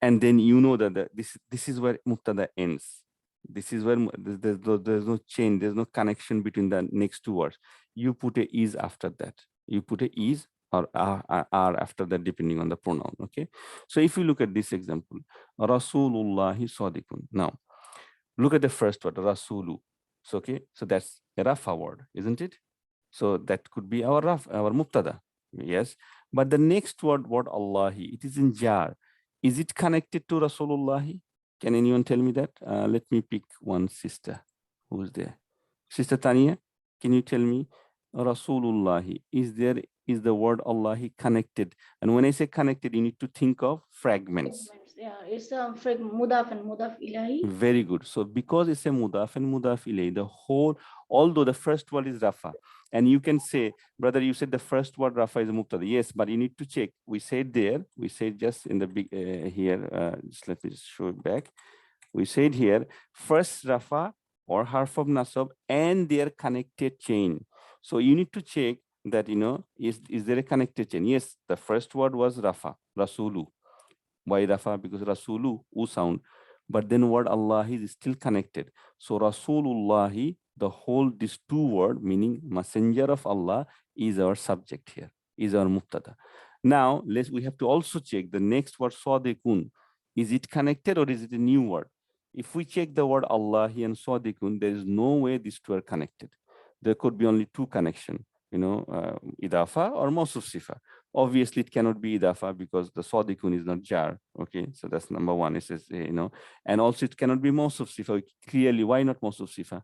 and then you know that this is where mubtada ends. This is where there's no chain, there's no connection between the next 2 words. You put a is after that. You put a is or are after that, depending on the pronoun. Okay, so if you look at this example, Rasulullahi Sadiqun. Now look at the first word, Rasulu. So okay, so that's a rafa word, isn't it? So that could be our mubtada. Yes, but the next word Allahi, it is in jar. Is it connected to Rasulullahi? Can anyone tell me that? Let me pick one sister. Who's there? Sister Tania, can you tell me Rasulullahi, is the word Allahi connected? And when I say connected, you need to think of fragments. Yeah, it's a mudaf and mudaf ilahi. Very good. So because it's a mudaf and mudaf ilahi, the whole, although the first word is rafa, and you can say, brother, you said the first word rafa is a mubtada. Yes, but you need to check. We said just in the big here. Just let me just show it back. We said here first rafa or harf of nasab and their connected chain. So you need to check that, is there a connected chain? Yes, the first word was Rafa, Rasulu. Why Rafa? Because Rasulu, U sound, but then word Allah is still connected. So Rasulullahi, the whole, these two word meaning messenger of Allah is our subject here, is our mubtada. Now we have to also check the next word Sadiqun. Is it connected or is it a new word? If we check the word Allahi and Sadiqun, there is no way these two are connected. There could be only two connection, Idafa or Mawsuf Sifa. Obviously, it cannot be Idafa because the Sadiqun is not jar. Okay, so that's number one. It says, and also it cannot be Mawsuf Sifa. Clearly, why not Mawsuf Sifa?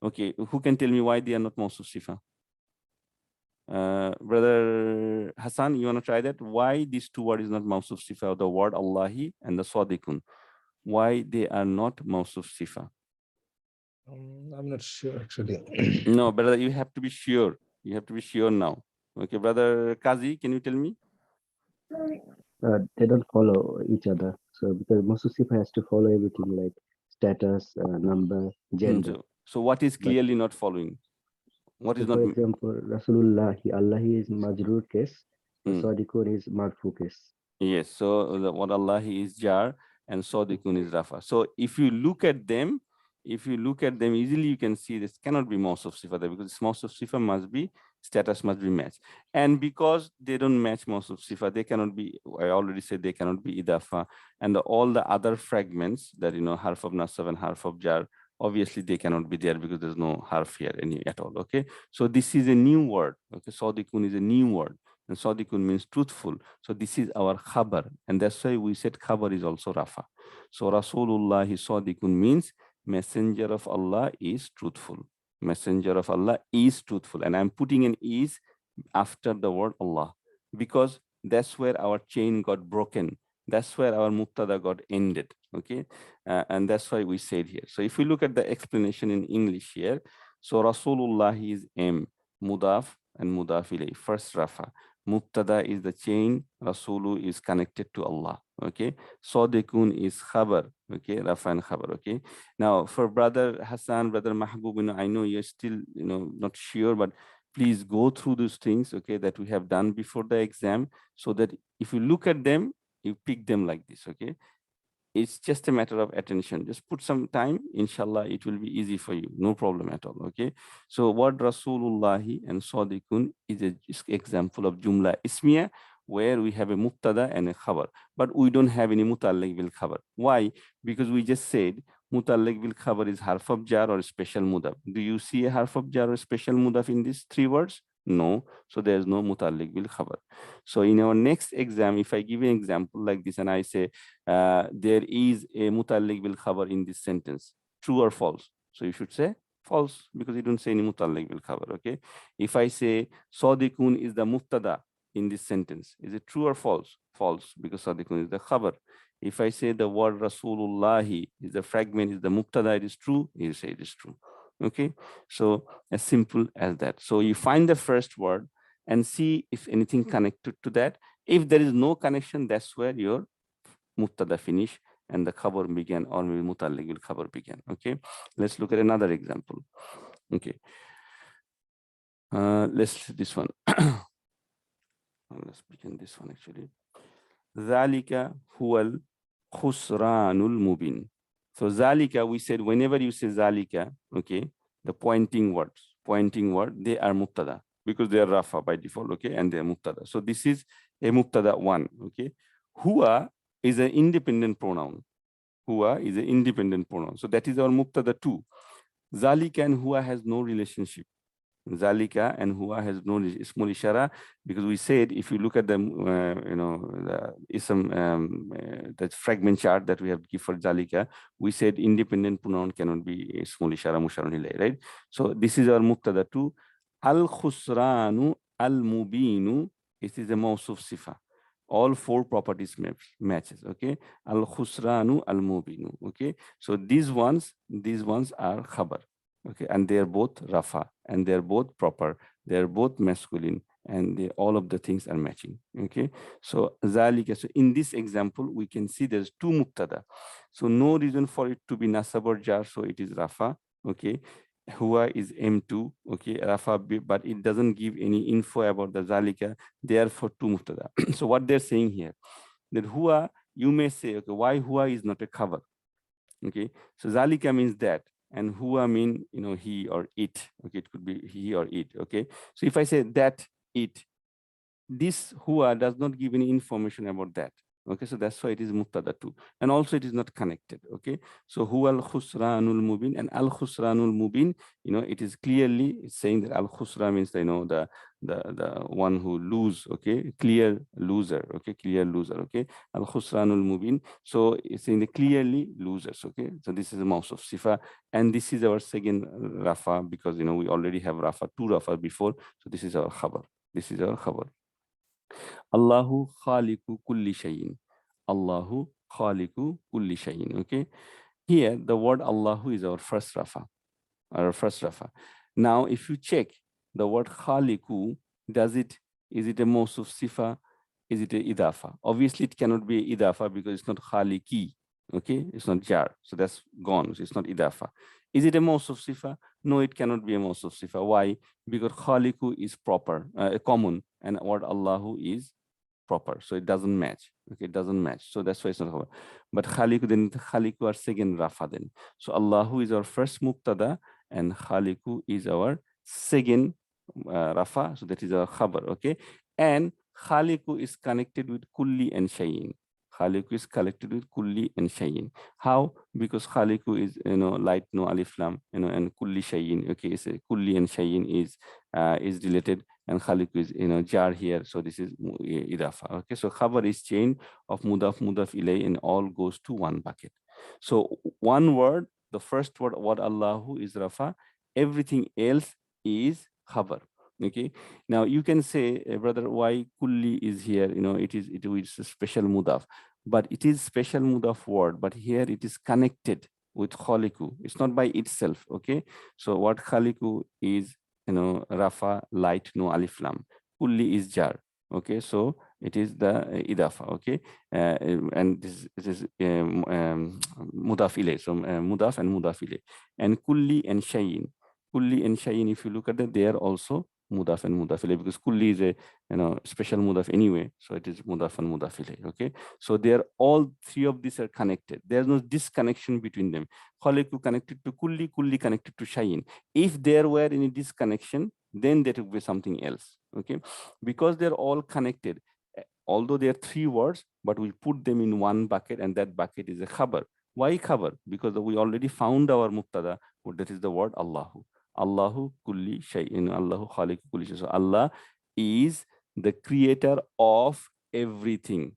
Okay, who can tell me why they are not Mawsuf Sifa? Brother Hassan, you want to try that? Why these two words is not Mawsuf Sifa, the word Allahi and the Sadiqun? Why they are not Mawsuf Sifa? I'm not sure actually. No, brother, you have to be sure. You have to be sure now. Okay, brother Kazi, can you tell me? They don't follow each other. So because Mawsuf Sifa has to follow everything like status, number, gender. So what is clearly not following? What is not? For example, Rasulullah, Allah is majrur case, Sadiqun is marfu case. Yes, so the word Allah is jar and Sadiqun is rafa. So if you look at them, easily you can see this cannot be Mawsuf Sifa there, because Mawsuf Sifa must be, status must be matched. And because they don't match Mawsuf Sifa, they cannot be, I already said they cannot be Idafa. And all the other fragments that, harf of Nasab and harf of jar, obviously they cannot be there because there's no harf here at all. Okay, so this is a new word. Okay, Sadiqun is a new word. And Sadiqun means truthful. So this is our khabar. And that's why we said khabar is also rafa. So Rasulullah Sadiqun means messenger of Allah is truthful. Messenger of Allah is truthful. And I'm putting an is after the word Allah, because that's where our chain got broken. That's where our mubtada got ended. Okay. And that's why we said here. So if we look at the explanation in English here, so Rasulullah is M, mudaf and mudaf ilayh, first rafa. Mubtada is the chain, Rasulu is connected to Allah. Okay, Sadiqun is khabar. Okay, Rafa and khabar. Okay, now for brother Hassan, brother Mahbub, I know you're still not sure, but please go through those things, okay, that we have done before the exam, so that if you look at them, you pick them like this. Okay, it's just a matter of attention. Just put some time, inshallah, it will be easy for you. No problem at all. Okay. So word Rasulullahi and Sadiqun is an example of Jumla Ismiya, where we have a mubtada and a khabar, but we don't have any mutalliq bil khabar. Why? Because we just said mutalliq bil khabar is harf of jar or special mudaf. Do you see a harf of jar or special mudaf in these three words? No. So there's no mutalliq bil khabar. So in our next exam, if I give an example like this and I say there is a mutalliq bil khabar in this sentence, true or false? So you should say false, because you don't say any mutalliq bil khabar. Okay. If I say Sadiqun is the mubtada in this sentence, is it true or false? False, because Sadiqun is the khabar. If I say the word Rasulullahi is the fragment, is the mubtada, it is true, you say it is true. Okay, so as simple as that. So you find the first word and see if anything connected to that. If there is no connection, that's where your mubtada finish and the khabar began, or maybe mutalliq bil khabar began. Okay, let's look at another example. Okay, let's this one. Let's begin this one actually. Zalika huwal khusranul mubin. So zalika, we said whenever you say zalika, okay, the pointing word, they are mubtada, because they are rafa by default, okay, and they are mubtada. So this is a mubtada one, okay. Huwa is an independent pronoun. Huwa is an independent pronoun. So that is our mubtada two. Zalika and huwa has no relationship. Zalika and huwa has no ismul ishara, because we said if you look at the the ism, that fragment chart that we have given for zalika, we said independent pronoun cannot be ismul ishara musharun ilay, right? So this is our mubtada two. Al khusranu al mubinu, it is a mawsuf sifa. All four properties matches. Okay, al khusranu al mubinu. Okay, so these ones are khabar. Okay, and they are both rafa, and they are both proper, they are both masculine, and all of the things are matching. Okay, so zalika. So in this example, we can see there's two mubtada. So no reason for it to be nasab or jar, so it is rafa. Okay, Huwa is M2, okay, Rafa, but it doesn't give any info about the Zalika, therefore two mubtada. So what they're saying here, that Huwa, you may say, okay, why Huwa is not a khabar? Okay, so Zalika means that, and Huwa mean, he or it, okay, it could be he or it, okay. So if I say that, it, this Huwa does not give any information about that. Okay, so that's why it is mubtada too, and also it is not connected. Okay, so huwa al khusranul mubin, and al khusranul mubin, it is clearly saying that al khusra means the one who lose. Okay, clear loser. Okay, clear loser. Okay, al khusranul mubin, so it's saying the clearly losers. Okay, so this is a mouse of sifa, and this is our second rafa, because we already have rafa, two rafa before, so this is our khabar. This is our khabar. Allahu khaliqu kulli shayin. Allahu khaliqu kulli shayin. Okay. Here the word Allahu is our first rafa. Now if you check the word khaliqu, is it a mawsuf sifa? Is it a idafa? Obviously it cannot be a idafa because it's not khaliqi. Okay, it's not jar, so that's gone. So it's not idafa. Is it a mawsuf sifa? No, it cannot be a mawsuf sifa. Why? Because khaliqu is proper, common, and word Allahu is proper, so it doesn't match. Okay, it doesn't match, so that's why it's not khabar. But khaliqu, then khaliqu are second rafa then. So Allahu is our first mubtada and khaliqu is our second rafa, so that is our khabar. Okay, and khaliqu is connected with kulli and shayin. Khaliqu is connected with kulli and shayin. How? Because khaliqu is light no alif lam, and kulli shayin. Okay, so kulli and shayin is related, and khaliqu is jar here, so this is idafa. Okay, so khabar is chain of mudaf ilay, and all goes to one bucket. So one word, the first word, what Allahu is rafa, everything else is khabar. Okay, now you can say, brother, why kulli is here? It is a special mudaf, but it is special mudaf word, but here it is connected with khaliqu. It's not by itself. Okay, so what khaliqu is, rafa, light no alif lam, kulli is jar. Okay, so it is the idafa. Okay, and this is mudaf ilay, so mudaf and mudaf ilay, and kulli and shayin. Kulli and shayin, if you look at that, they are also mudaf and mudaf ilay, because kulli is a special mudaf anyway, so it is mudaf and mudaf ilay. Okay, so they are all three of these are connected. There's no disconnection between them. Khaliqu connected to kulli, kulli connected to shayin. If there were any disconnection, then that would be something else. Okay, because they're all connected, although they are three words, but we put them in one bucket, and that bucket is a khabar. Why khabar? Because we already found our mubtada, that is the word Allahu. Allahu kulli shay'in, Allahu khaliq kulli shay. So Allah is the creator of everything.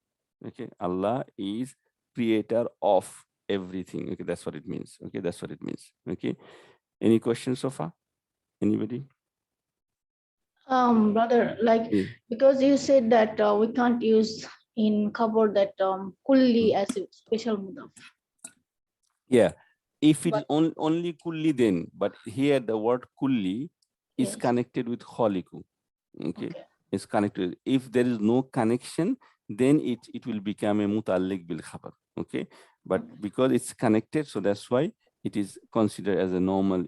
Okay, Allah is creator of everything. Okay, that's what it means. Okay, that's what it means. Okay, any questions so far? Anybody? Brother, like, because you said that we can't use in khabar that kulli as a special mudaf. Yeah, if it is only kulli then, but here the word kulli is connected with khaliqu. Okay, it's connected. If there is no connection, then it will become a mutalliq bil khabar. Okay, but because it's connected, so that's why it is considered as a normal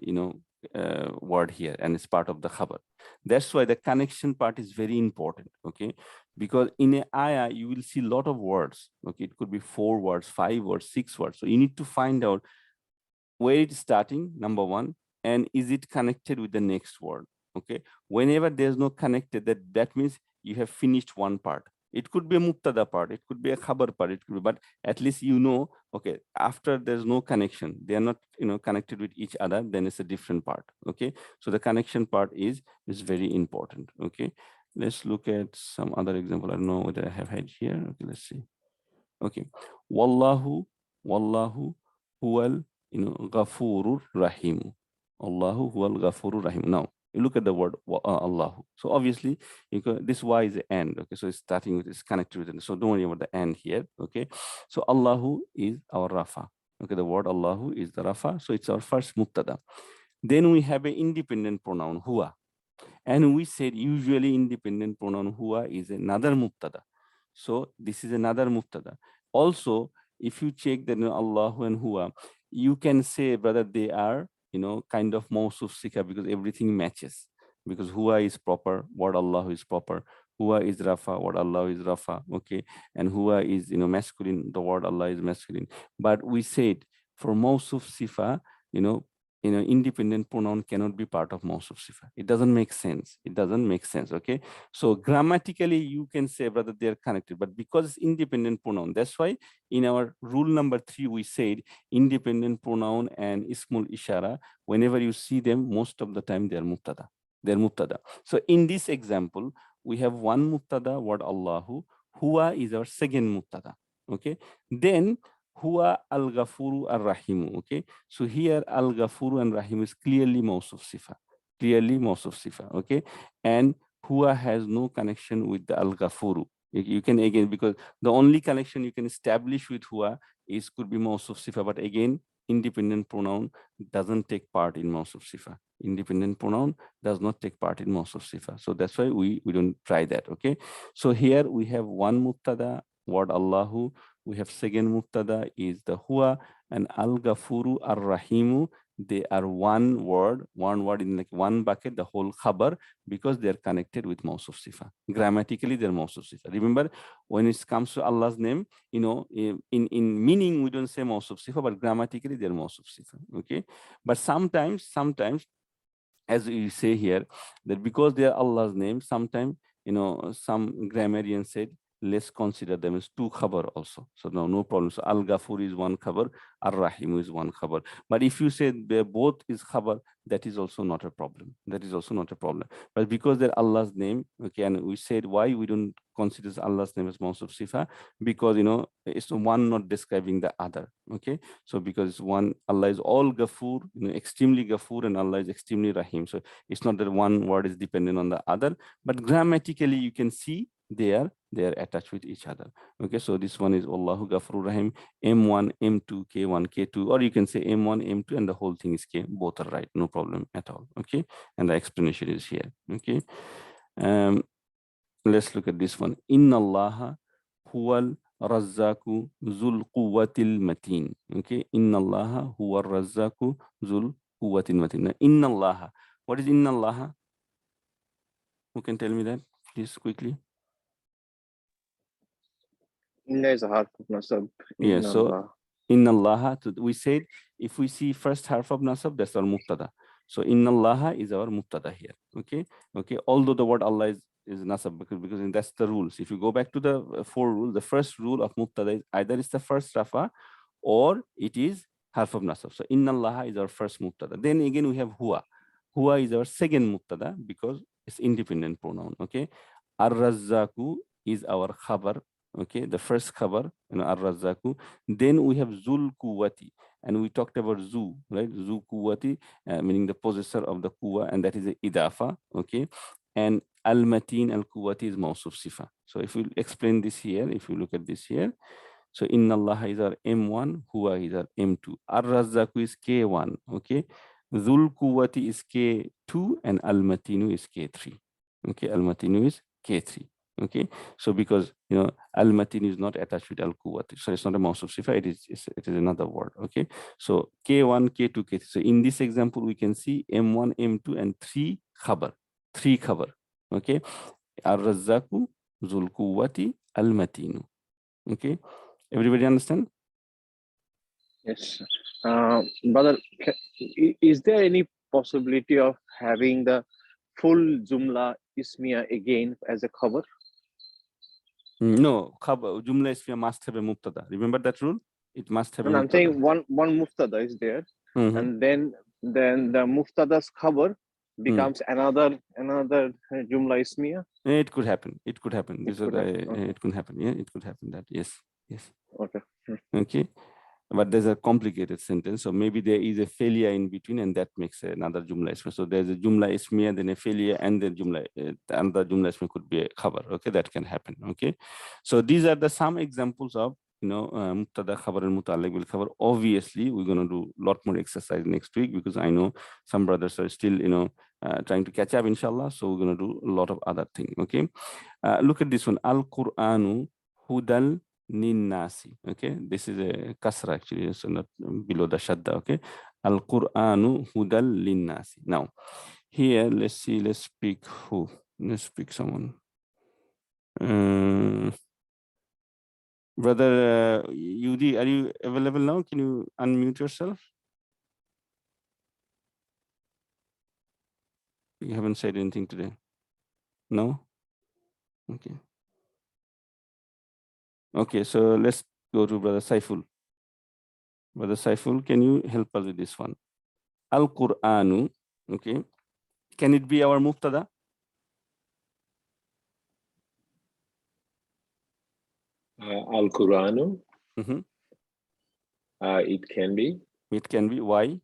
word here, and it's part of the khabar. That's why the connection part is very important. Okay, because in a ayah you will see a lot of words. Okay, it could be 4 words, 5 words, 6 words, so you need to find out where it's starting, number one, and is it connected with the next word. Okay, whenever there's no connected, that means you have finished one part. It could be a mubtada part, it could be a khabar part, it could be, but at least okay, after there's no connection, they are not connected with each other, then it's a different part. Okay, so the connection part is very important. Okay, let's look at some other example. I don't know whether I have had here. Okay, let's see. Okay, wallahu huwal ghafurur rahim. Allahu huwal ghafurur rahim. Now you look at the word Allahu. So obviously this Y is the end. Okay, so it's starting with, it's connected with it. So don't worry about the end here. Okay, so Allahu is our rafa. Okay, the word Allahu is the rafa, so it's our first mubtada. Then we have an independent pronoun huwa, and we said usually independent pronoun huwa is another mubtada. So this is another mubtada. Also, if you check that Allahu and huwa, you can say whether they are kind of mawsuf sikha, because everything matches. Because huwa is proper, word Allah is proper. Huwa is rafa, word Allah is rafa. Okay, and huwa is masculine, the word Allah is masculine. But we said for mawsuf sifa, independent pronoun cannot be part of mawsuf sifa. It doesn't make sense. It doesn't make sense. Okay, so grammatically you can say brother they are connected, but because it's independent pronoun, that's why in our rule number 3 we said independent pronoun and ismul ishara, whenever you see them, most of the time they are mubtada. They're mubtada. So in this example, we have one mubtada, word Allahu. Huwa is our second mubtada. Okay. Then huwa al-ghafuru ar-rahimu. Okay. So here al-ghafuru and rahim is clearly mawsuf sifa. Clearly mawsuf sifa. Okay. And huwa has no connection with the al-ghafuru. You can again, because the only connection you can establish with huwa is could be mawsuf sifa, but again, independent pronoun doesn't take part in mawsuf sifa. Independent pronoun does not take part in mawsuf sifa. So that's why we don't try that. Okay. So here we have one mubtada, word Allahu. We have second mubtada is the huwa, and al-ghafuru ar-rahimu. They are one word in like one bucket, the whole khabar, because they're connected with mawsuf sifa. Grammatically, they're mawsuf sifa. Remember, when it comes to Allah's name, in meaning we don't say mawsuf sifa, but grammatically they're mawsuf sifa. Okay, but sometimes, as we say here, that because they are Allah's name, sometimes some grammarians said, let's consider them as two khabar also. So no problem. So Al-Ghafur is one khabar, Ar-Rahim is one khabar. But if you say they both is khabar, that is also not a problem. That is also not a problem. But because they're Allah's name, okay, and we said why we don't consider Allah's name as mawsuf sifa, because it's one not describing the other. Okay, so because one, Allah is all Ghafur, extremely Ghafur, and Allah is extremely Rahim. So it's not that one word is dependent on the other, but grammatically you can see they are attached with each other. Okay, so this one is Allahu Ghafur Rahim, M1, M2, K1, K2, or you can say M1, M2, and the whole thing is K. Both are right, no problem at all. Okay, and the explanation is here. Okay, let's look at this one. Inna Allaha huwal razzaku zul quwwatil matin. Okay, Inna Allaha huwal razzaku zul quwwatil matin. Now, Inna Allaha. What is Inna Allaha? Who can tell me that, please, quickly? Inna is a harf of nasab. Yeah, so Inna Allaha, we said if we see first harf of nasab, that's our mubtada. So Inna Allaha is our mubtada here. Okay, although the word Allah is nasab, because that's the rules. If you go back to the 4 rules, the first rule of mubtada is either it's the first rafa or it is harf of nasab. So Inna Allaha is our first mubtada. Then again we have huwa. Huwa is our second mubtada because it's independent pronoun. Okay, Ar-Razzaku is our khabar. Okay, the first khabar, Ar-Razzaku. Then we have Zul Quwwati, and we talked about Zu, right? Zu Quwwati, meaning the possessor of the Quwwa, and that is the idafa. Okay, and Al-Matin Al-Quwwati is mawsuf sifa. So if you explain this here, if you look at this here, so Inna Allah is our M1, Huwa is our M2. Ar-Razzaku is K1. Okay, Zul Quwwati is K2, and Al-Matinu is K3. Okay, Al-Matinu is K3. Okay, so because al-matin is not attached with al-quwwati, so it's not a mawsuf sifa, it is another word. Okay, so K1, K2, K3. So in this example we can see M1, M2, and 3 khabar. Okay, Ar-Razzaku, Zul Quwwati, Al-Matinu. Okay, everybody understand? Yes, brother. Is there any possibility of having the full Jumla Ismiya again as a cover? No, Jumla Ismiya must have a mubtada. Remember that rule? It must have a mubtada. I'm saying one muftada is there, and then the muftada's cover becomes another Jumla Ismiya. It could happen. It could happen. It could happen. Yeah, it could happen. That yes. Okay. Okay. But there's a complicated sentence, so maybe there is a failure in between, and that makes another Jumla Ismiya. So there's a Jumla Ismiya, then a failure, and the Jumla, another Jumla Ismiya could be a khabar. Okay, that can happen. Okay, so these are the some examples of mubtada, khabar, and muta'alliq bil khabar. Obviously, we're gonna do a lot more exercise next week because I know some brothers are still trying to catch up, inshallah. So we're gonna do a lot of other things. Okay, look at this one. Al-Qur'anu hudal Ninnasi. Okay, this is a kasra actually, so not below the shadda. Okay, Al-Qur'anu hudal linnasi. Now, here, let's see, let's pick who? Let's pick someone. Brother Yudi, are you available now? Can you unmute yourself? You haven't said anything today. No? Okay. Okay, so let's go to Brother Saiful. Brother Saiful, can you help us with this one? Al-Qur'anu, okay. Can it be our mubtada? Al-Quranu. Mm-hmm. It can be. It can be. Why?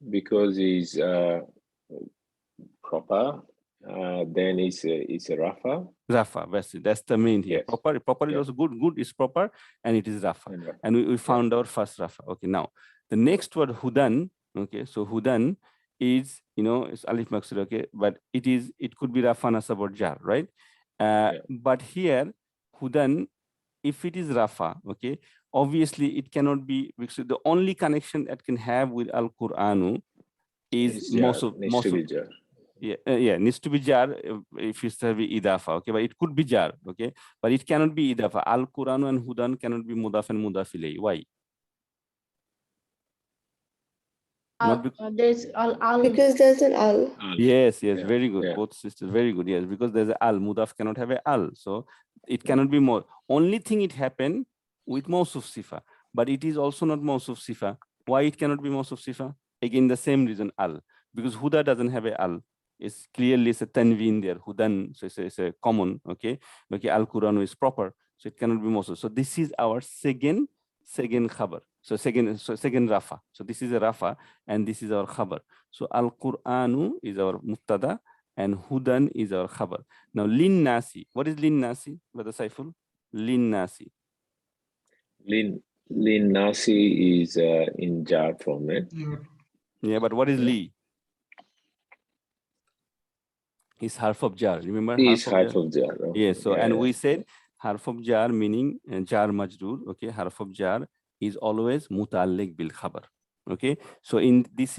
Because it's proper. Then it's a Rafa. Rafa, that's the main here. Yes. Proper is also good. Good is proper, and it is Rafa. And we found our first Rafa. Okay, now the next word Hudan. Okay, so Hudan is, it's Alif Maksud, okay, but it could be Rafa, Nasab, or Jar, right? But here, Hudan, if it is Rafa, okay, obviously it cannot be, because the only connection that can have with Al-Qur'anu is most of Jar. Yeah, needs to be jar if it's to be idafa, okay, but it could be jar, okay, but it cannot be idafa. Al-Qur'an and Hudan cannot be mudaf and mudaf ilayhi. Why? There's al. Because there's an al. Yes, very good. Both sisters, very good. Yes, because there's a al. Mudaf cannot have a al, so it cannot be more. Only thing it happened with Mawsuf Sifa, but it is also not Mawsuf Sifa. Why it cannot be Mawsuf Sifa? Again, the same reason, al, because Huda doesn't have a al. It's clearly a tanween there, Hudan, so it's a common, okay. Okay, Al-Qur'an is proper, so it cannot be Mawsuf. So this is our second khabar. So second Rafa. So this is a Rafa, and this is our khabar. So Al-Qur'anu is our mubtada, and Hudan is our khabar. Now Lin Nasi. What is Lin Nasi, Brother Saiful? Lin Nasi. Lin Nasi is in jar format. Yeah, but what is Li? Is harf of jar. Remember? Harf of jar. Yes. So and we said harf of jar meaning jar majrur. Okay, harf of jar is always muta'alliq bil khabar. Okay, so this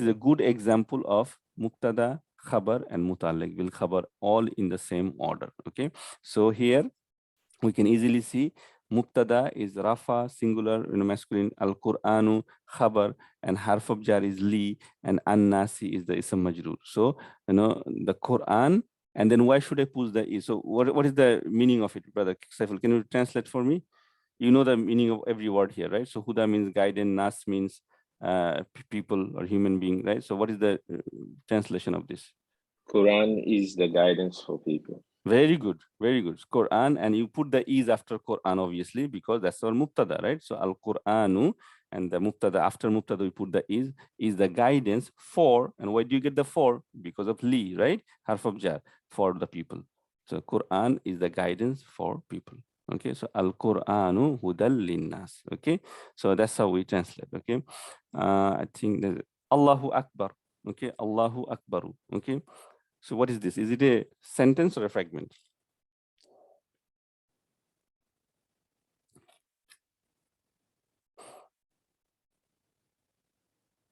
is a good example of mubtada, khabar, and muta'alliq bil khabar all in the same order. Okay, so here we can easily see mubtada is rafa, singular, masculine, al-Qur'anu, khabar, and harf of jar is li, and an-nasi is the ism majrur. So the Quran, and then why should I put the e? So what is the meaning of it, Brother Saiful? Can you translate for me? You know the meaning of every word here, right? So Huda means guidance, Nas means people or human being, right? So what is the translation of this? Quran is the guidance for people. Very good, very good. Quran, and you put the is after Quran, obviously, because that's our mubtada, right? So Al-Qur'anu, and the mubtada, after mubtada, we put the is the guidance for, and why do you get the for? Because of li, right? Harf of jar, for the people. So Quran is the guidance for people. Okay, so Al-Qur'anu hudal linnas. Okay, so that's how we translate. Okay, I think that Allahu Akbar. Okay, Allahu Akbaru. Okay, so what is this? Is it a sentence or a fragment?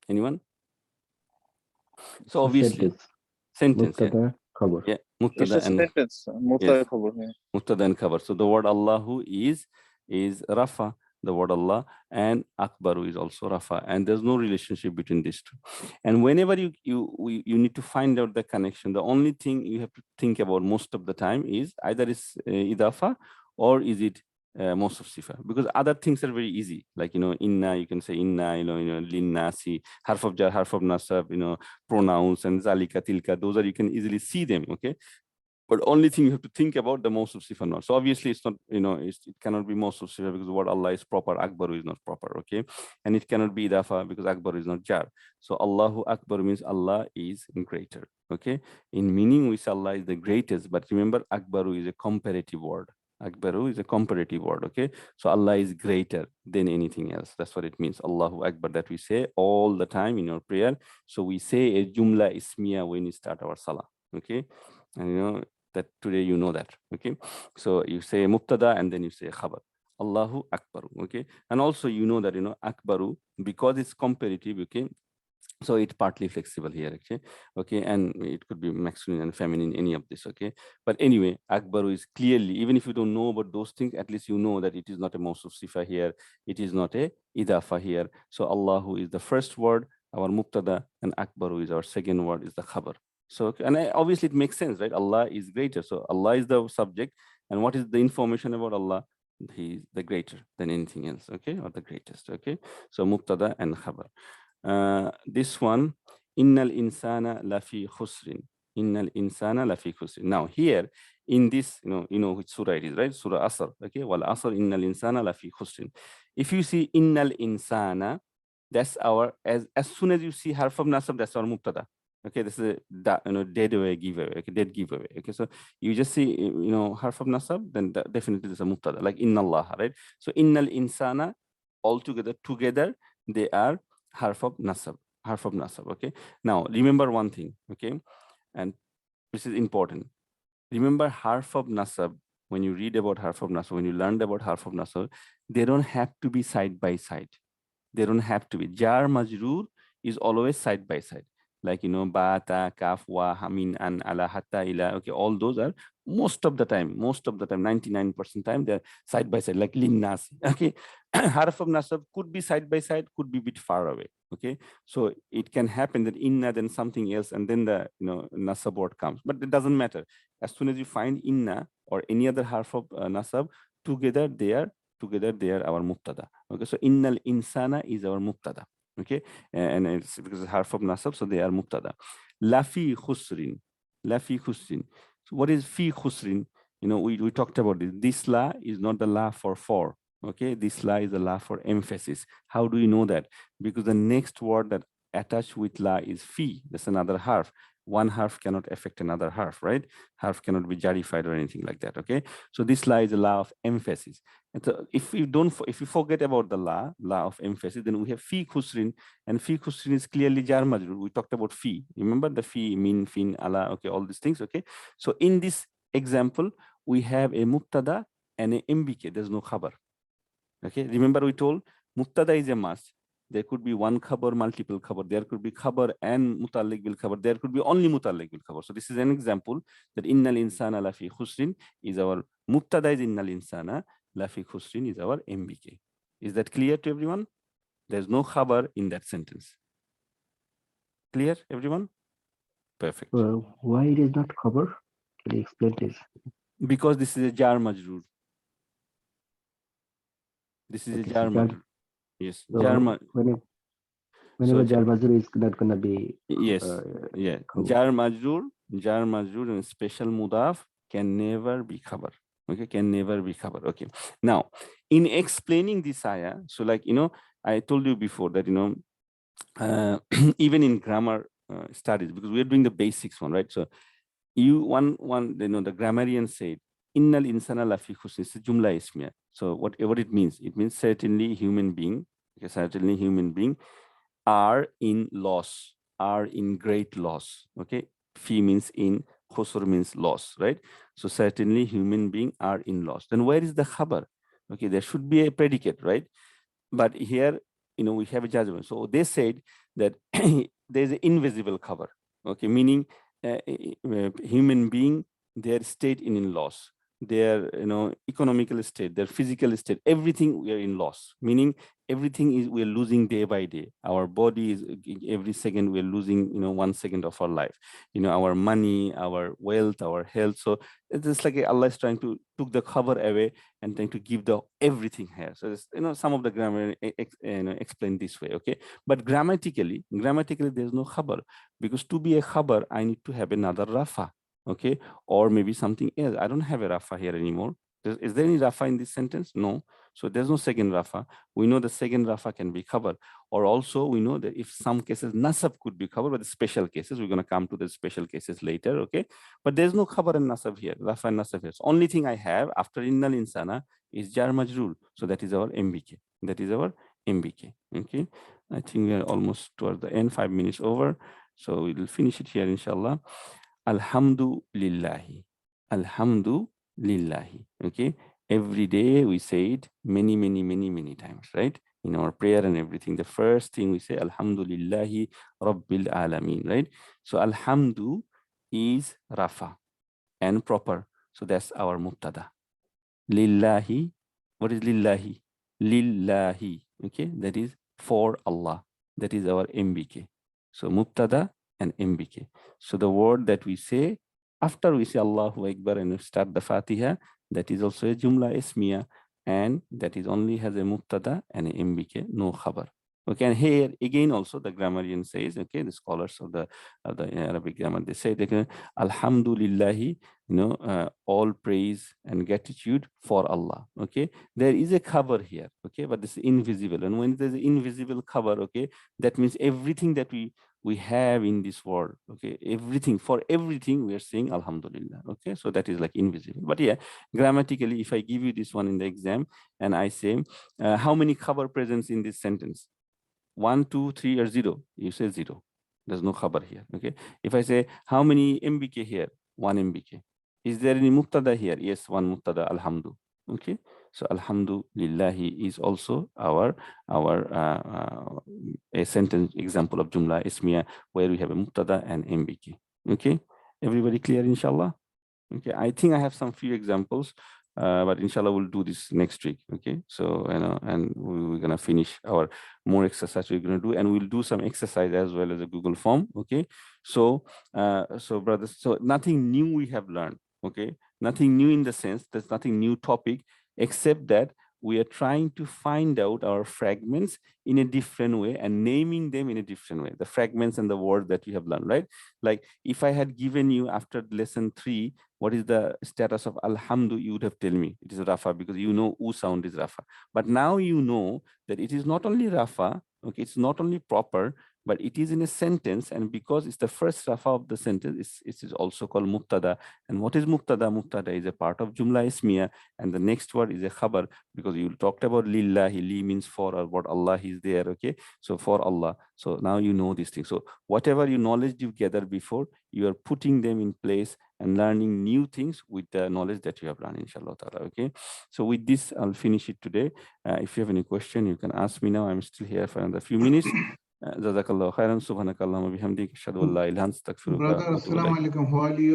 Anyone? So obviously, sentence. Mubtada, khabar. Yeah, mubtada It's a sentence. Mubtada, khabar. Mubtada and khabar. So the word Allahu is Rafa, the word Allah, and Akbaru is also Rafa, and there's no relationship between these two. And whenever you need to find out the connection, the only thing you have to think about most of the time is either is idafa or is it most of sifa, because other things are very easy, like inna, you can say inna, linnasi, harf of jar, harf of nasab, pronouns, and zalika, tilka, those are, you can easily see them. Okay, but only thing you have to think about the most of sifa not. So obviously it's not, it cannot be most of sifa because the word Allah is proper, Akbaru is not proper. Okay, and it cannot be idafa because Akbar is not jar. So Allahu Akbar means Allah is greater. Okay, in meaning we say Allah is the greatest, but remember Akbaru is a comparative word. Akbaru is a comparative word. Okay, so Allah is greater than anything else. That's what it means. Allahu Akbar, that we say all the time in our prayer. So we say a Jumla Ismiya when we start our salah. Okay, and that today you know that. Okay, so you say mubtada and then you say khabar. Allahu Akbaru. Okay, and also you know that Akbaru, because it's comparative. Okay, so it's partly flexible here, okay, and it could be masculine and feminine, any of this, okay. But anyway, Akbaru is clearly, even if you don't know about those things, at least you know that it is not a Mawsuf Sifa here, it is not a Idafa here. So Allahu is the first word, our Mubtada, and Akbaru is our second word, is the Khabar. So, and obviously it makes sense, right? Allah is greater. So Allah is the subject, and what is the information about Allah? He is the greater than anything else, okay, or the greatest, okay. So Mubtada and Khabar. This one, innal insana lafi khusrin. Innal insana lafi khusrin. Now here in this, you know which surah it is, right? Surah Asr. Okay, wal Asr innal insana lafi khusrin. If you see innal insana, that's our, as soon as you see harf of nasab, that's our mubtada. Okay, this is a dead away giveaway. Okay, dead giveaway. Okay, so you just see harf of nasab, then definitely there's a mubtada, like inna Allah, right? So innal insana, all together they are harf of nasab, okay. Now remember one thing, okay, and this is important. Remember harf of nasab, when you read about harf of nasab, when you learned about harf of nasab, they don't have to be side by side. They don't have to be. Jar majrur is always side by side, like ba, ta, kaf, wa, hamin, an, ala, hatta, ila. Okay, all those are most of the time, 99% time, they're side by side, like linnas. Okay, harf of nasab could be side by side, could be a bit far away. Okay, so it can happen that inna, then something else, and then the nasab word comes, but it doesn't matter. As soon as you find inna or any other harf of nasab, together they are our mubtada. Okay, so innal insana is our mubtada. Okay, and it's because it's harf of nasab, so they are mubtada. Lafi khusrin. So what is fi khusrin? We talked about this. This la is not the la for. Okay, this la is the la for emphasis. How do you know that? Because the next word that attached with la is fi. That's another harf. One harf cannot affect another harf, right? Harf cannot be jarified or anything like that. Okay, so this la is a la of emphasis. And so if you forget about the la of emphasis, then we have fi khusrin, and fi khusrin is clearly jar majrur. We talked about fi. Remember the fi, min, fin, ala. Okay, all these things. Okay, so in this example, we have a mubtada and a mbk. There's no khabar. Okay, remember we told mubtada is a must. There could be one khabar, multiple khabar. There could be khabar and mutalliq bil khabar. There could be only mutalliq bil khabar. So this is an example that innal insana lafi khusrin is our mubtada, is innal insana lafi khusrin is our mbk. Is that clear to everyone? There's no khabar in that sentence. Clear, everyone? Perfect. Why it is not khabar? Can you explain this? Because this is a jar majrur. This is a jar majrur. Yes, so whenever jar majrur is not gonna be yes, yeah. Jar majrur and special mudaf can never be khabar. Okay, can never be khabar. Okay. Now, in explaining this ayah, so like I told you before that even in grammar studies, because we are doing the basics one, right? So the grammarian said innal insana lafi khusr. It's a Jumla Ismiya. So whatever it means certainly human being, okay, certainly human being are in loss, are in great loss. Okay, fi means in, khusr means loss, right? So certainly human being are in loss. Then where is the khabar? Okay, there should be a predicate, right? But here, we have a judgment. So they said that there's an invisible khabar. Okay, meaning human being, their state in loss, their economical state, their physical state, everything we are in loss, meaning everything is we're losing day by day. Our body is every second we're losing 1 second of our life, our money, our wealth, our health. So it's like Allah is trying to took the cover away and trying to give the everything here. So some of the grammar explained this way. Okay, but grammatically there's no khabar, because to be a khabar I need to have another rafa. Okay, or maybe something else. I don't have a rafa here anymore. Is there any rafa in this sentence? No. So there's no second rafa. We know the second rafa can be covered. Or also we know that if some cases nasab could be covered, but the special cases, we're going to come to the special cases later. Okay, but there's no khabar and nasab here, rafa and nasab here. So only thing I have after innal insana is jar majrur. So that is our mbk. That is our mbk. Okay, I think we are almost towards the end, 5 minutes over. So we will finish it here, inshallah. Alhamdulillahi. Alhamdulillahi. Okay. Every day we say it many times, right? In our prayer and everything, the first thing we say, Alhamdulillahi Rabbil Alameen, right? So Alhamdu is Rafa and proper. So that's our Mubtada. Lillahi, what is Lillahi? Lillahi, okay? That is for Allah. That is our MBK. So Mubtada and MBK. So the word that we say after we say Allahu Akbar and we start the Fatiha, that is also a Jumla Ismiya, and that is only has a Mubtada and a MBK, no Khabar. Okay, and here again also the grammarian says, okay, the scholars of the Arabic grammar, they say that Alhamdulillahi, all praise and gratitude for Allah. Okay, there is a cover here, okay, but this is invisible, and when there's an invisible cover, okay, that means everything that we have in this world, okay, for everything we are saying Alhamdulillah. Okay, so that is like invisible. But yeah, grammatically, if I give you this one in the exam and I say how many cover presents in this sentence, 1, 2, 3 or 0, you say 0. There's no khabar here. Okay, if I say how many MBK here, 1 MBK. Is there any mubtada here? Yes, 1 mubtada, alhamdu. Okay, so alhamdulillahi is also our a sentence example of Jumla Ismiya where we have a mubtada and MBK. Okay, everybody clear, inshallah? Okay, I think I have some few examples, but inshallah we'll do this next week. Okay, so and we're gonna finish our more exercise we're gonna do, and we'll do some exercise as well as a Google form. Okay, so so brothers, so nothing new we have learned. Okay, nothing new in the sense there's nothing new topic, except that we are trying to find out our fragments in a different way and naming them in a different way, the fragments and the words that you have learned, right? Like if I had given you after lesson 3, what is the status of Alhamdu, you would have told me it is Rafa, because you know U sound is Rafa. But now you know that it is not only Rafa, okay, it's not only proper, but it is in a sentence, and because it's the first Rafa of the sentence, it is also called Mubtada. And what is Mubtada? Mubtada is a part of Jumla Ismiya, and the next word is a Khabar, because you talked about Lillahi, Li means for, or what Allah is there, okay? So for Allah. So now you know these things. So whatever you knowledge you gathered before, you are putting them in place and learning new things with the knowledge that you have learned, inshallah ta'ala. Okay, so with this I'll finish it today. If you have any question, you can ask me now. I'm still here for another few minutes. Jazakallahu khairan, subhanakallahumma bihamdik, ashhadu an la ilaha illa anta astaghfiruka wa atubu Brother, ilayk. assalamu alaikum. How are you?